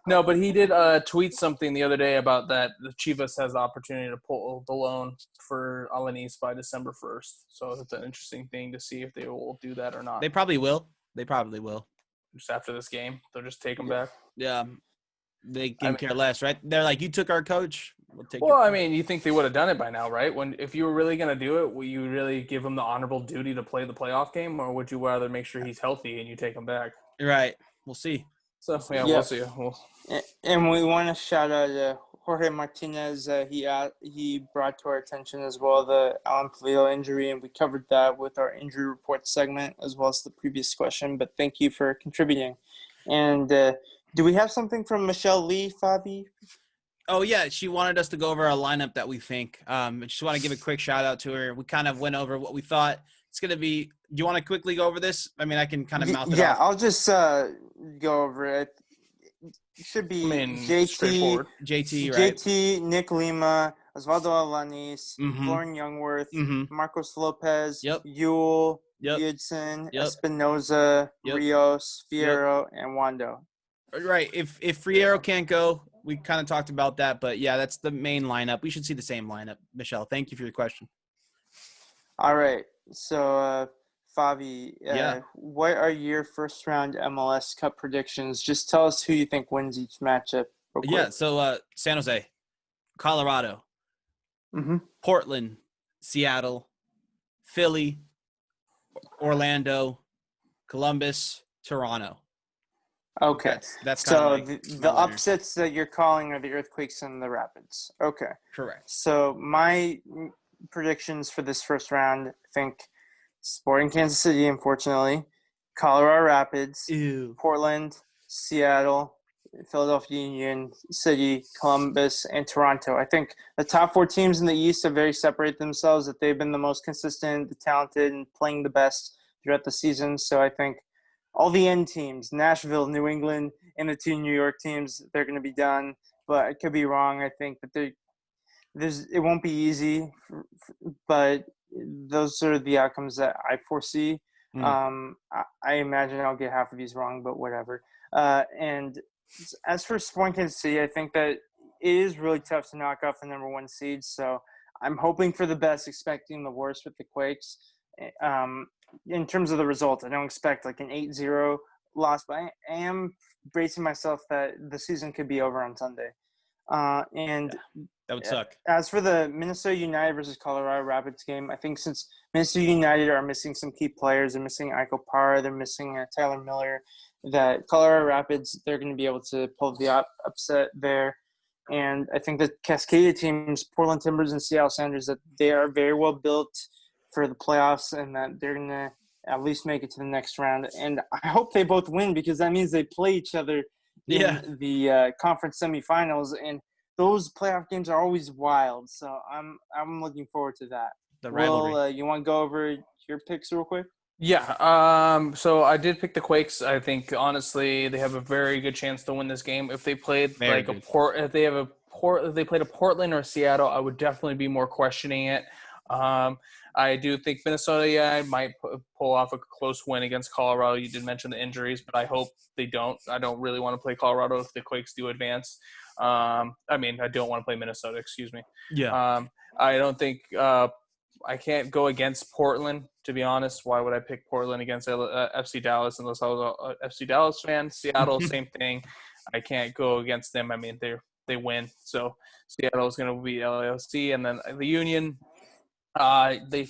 No, but he did tweet something the other day about that the Chivas has the opportunity to pull the loan for Alanis by December 1st. So it's an interesting thing to see if they will do that or not. They probably will. Just after this game, they'll just take him back. Yeah. They can care less, right? They're like, you took our coach. We'll take I mean, you think they would have done it by now, right? If you were really going to do it, will you really give him the honorable duty to play the playoff game, or would you rather make sure he's healthy and you take him back? Right. We'll see. So, we'll see. And we want to shout out Jorge Martinez, he brought to our attention as well the Alan Pulido injury, and we covered that with our injury report segment as well as the previous question. But thank you for contributing. And do we have something from Michelle Lee, Fabi? Oh, yeah. She wanted us to go over our lineup that we think. I just want to give a quick shout out to her. We kind of went over what we thought it's going to be. Do you want to quickly go over this? I mean, I can kind of mouth it off. Yeah, I'll just go over it. It should be straightforward. JT, Nick Lima, Osvaldo Alanis, Mhm. Lauren Youngworth, Mhm. Marcos Lopez, Yep. Yule, Yep. Yudson, Yep. Espinoza, Yep. Rios, Fierro, and Wando. Right. If Friero can't go, we kind of talked about that. But, yeah, that's the main lineup. We should see the same lineup. Michelle, thank you for your question. All right. So, Fabi, Yeah. what are your first-round MLS Cup predictions? Just tell us who you think wins each matchup real quick. Yeah, so San Jose, Colorado, Portland, Seattle, Philly, Orlando, Columbus, Toronto. Okay. That's so kind of like the upsets that you're calling are the Earthquakes and the Rapids. Okay. Correct. So my predictions for this first round, I think Sporting Kansas City, unfortunately, Colorado Rapids, Ew. Portland, Seattle, Philadelphia Union, City, Columbus, and Toronto. I think the top four teams in the East have very separated themselves, that they've been the most consistent, the talented, and playing the best throughout the season. So I think all the end teams, Nashville, New England, and the two New York teams, they're going to be done. But I could be wrong. I think that it won't be easy, but those are the outcomes that I foresee. I imagine I'll get half of these wrong, but whatever. And as for Sporting Kansas City, I think that it is really tough to knock off the number one seed. So I'm hoping for the best, expecting the worst with the Quakes. In terms of the result, I don't expect like an 8-0 loss, but I am bracing myself that the season could be over on Sunday. And that would suck. As for the Minnesota United versus Colorado Rapids game, I think since Minnesota United are missing some key players, they're missing Iko Parra, they're missing Tyler Miller, that Colorado Rapids, they're going to be able to pull the upset there. And I think the Cascadia teams, Portland Timbers and Seattle Sounders, that they are very well built for the playoffs and that they're going to at least make it to the next round. And I hope they both win, because that means they play each other in the conference semifinals, and those playoff games are always wild. So I'm looking forward to that. The rivalry. Will, you want to go over your picks real quick? Yeah. So I did pick the Quakes. I think honestly they have a very good chance to win this game. If they played if they played a Portland or Seattle, I would definitely be more questioning it. I do think Minnesota, might pull off a close win against Colorado. You did mention the injuries, but I hope they don't. I don't really want to play Colorado if the Quakes do advance. I don't want to play Minnesota, excuse me. Yeah. I don't think I can't go against Portland, to be honest. Why would I pick Portland against FC Dallas unless I was a FC Dallas fan? Seattle, same thing. I can't go against them. I mean, they win. So Seattle is going to beat LAFC, and then the Union. They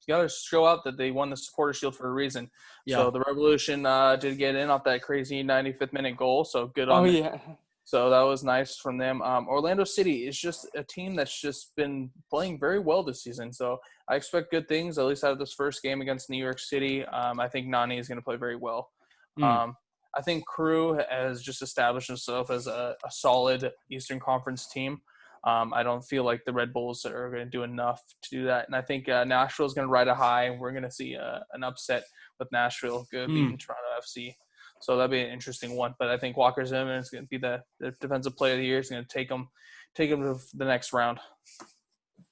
got to show out that they won the Supporter Shield for a reason. Yeah. So the Revolution did get in off that crazy 95th minute goal. So good on them. Yeah. So that was nice from them. Orlando City is just a team that's just been playing very well this season. So I expect good things, at least out of this first game against New York City. I think Nani is going to play very well. I think Crew has just established himself as a solid Eastern Conference team. I don't feel like the Red Bulls are going to do enough to do that. And I think Nashville is going to ride a high. We're going to see an upset with Nashville beating Toronto FC. So that'd be an interesting one. But I think Walker Zimmerman is going to be the defensive player of the year. He's going to take him to the next round.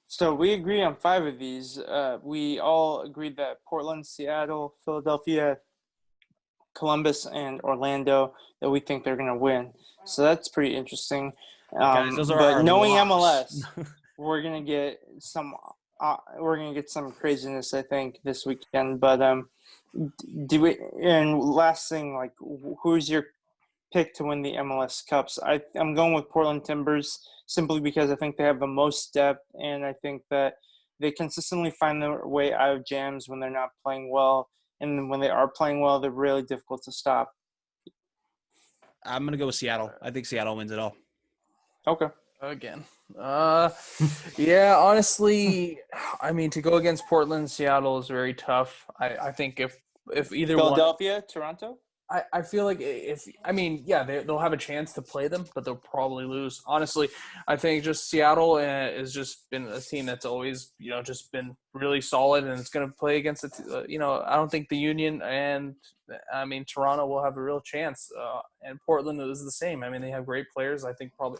So we agree on 5 of these. We all agreed that Portland, Seattle, Philadelphia, Columbus, and Orlando, that we think they're going to win. So that's pretty interesting. Guys, those are but knowing locks. MLS, we're gonna get some craziness, I think, this weekend. But last thing, like, who's your pick to win the MLS Cups? I'm going with Portland Timbers simply because I think they have the most depth, and I think that they consistently find their way out of jams when they're not playing well, and when they are playing well, they're really difficult to stop. I'm gonna go with Seattle. I think Seattle wins it all. Okay. Again. Yeah, honestly, I mean, to go against Portland, Seattle is very tough. I think if either one, Philadelphia, Toronto. I feel like if I mean, yeah, they'll have a chance to play them, but they'll probably lose. Honestly, I think just Seattle has just been a team that's always just been really solid, and it's going to play against it. I don't think the Union and I mean Toronto will have a real chance, and Portland is the same. I mean, they have great players. I think I'll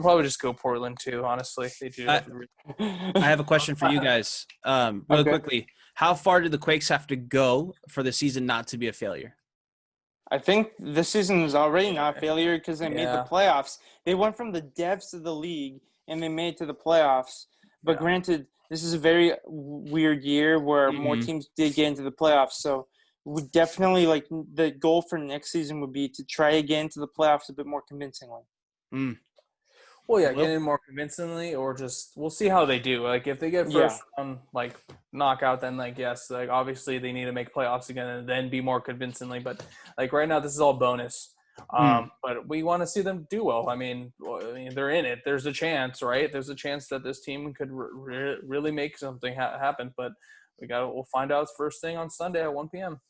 probably just go Portland too. Honestly, they do. I have a question for you guys, really quickly. How far do the Quakes have to go for the season not to be a failure? I think this season is already not a failure because they made the playoffs. They went from the depths of the league and they made it to the playoffs. But granted, this is a very weird year where more teams did get into the playoffs. So we definitely the goal for next season would be to try again to the playoffs a bit more convincingly. Well, yeah, get in more convincingly, or just we'll see how they do. Like if they get first round knockout, then yes, obviously they need to make playoffs again and then be more convincingly. But right now, this is all bonus. But we want to see them do well. I mean, they're in it. There's a chance, right? There's a chance that this team could really make something happen. But we'll find out first thing on Sunday at 1 p.m.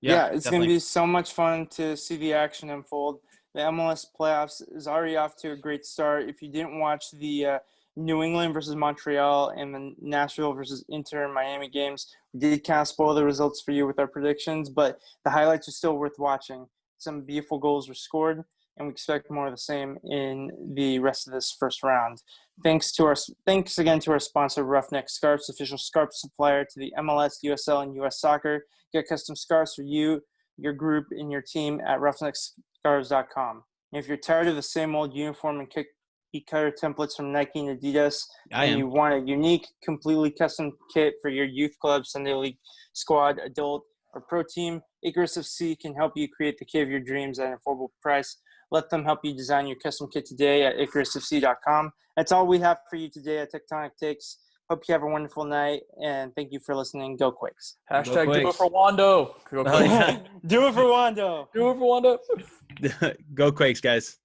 Yeah, it's going to be so much fun to see the action unfold. The MLS playoffs is already off to a great start. If you didn't watch the New England versus Montreal and the Nashville versus Inter Miami games, we did kind of spoil the results for you with our predictions, but the highlights are still worth watching. Some beautiful goals were scored, and we expect more of the same in the rest of this first round. Thanks again to our sponsor, Roughneck Scarves, official scarf supplier to the MLS, USL, and US Soccer. Get custom scarves for you, your group, and your team at roughneckscarves.com. If you're tired of the same old uniform and cookie cutter templates from Nike and Adidas, you want a unique, completely custom kit for your youth club, Sunday league squad, adult, or pro team, Icarus FC can help you create the kit of your dreams at an affordable price. Let them help you design your custom kit today at IcarusFC.com. That's all we have for you today at Tectonic Takes. Hope you have a wonderful night, and thank you for listening. Go Quakes. Hashtag do it for Wando. Do it for Wando. Do it for Wando. Go Quakes, guys.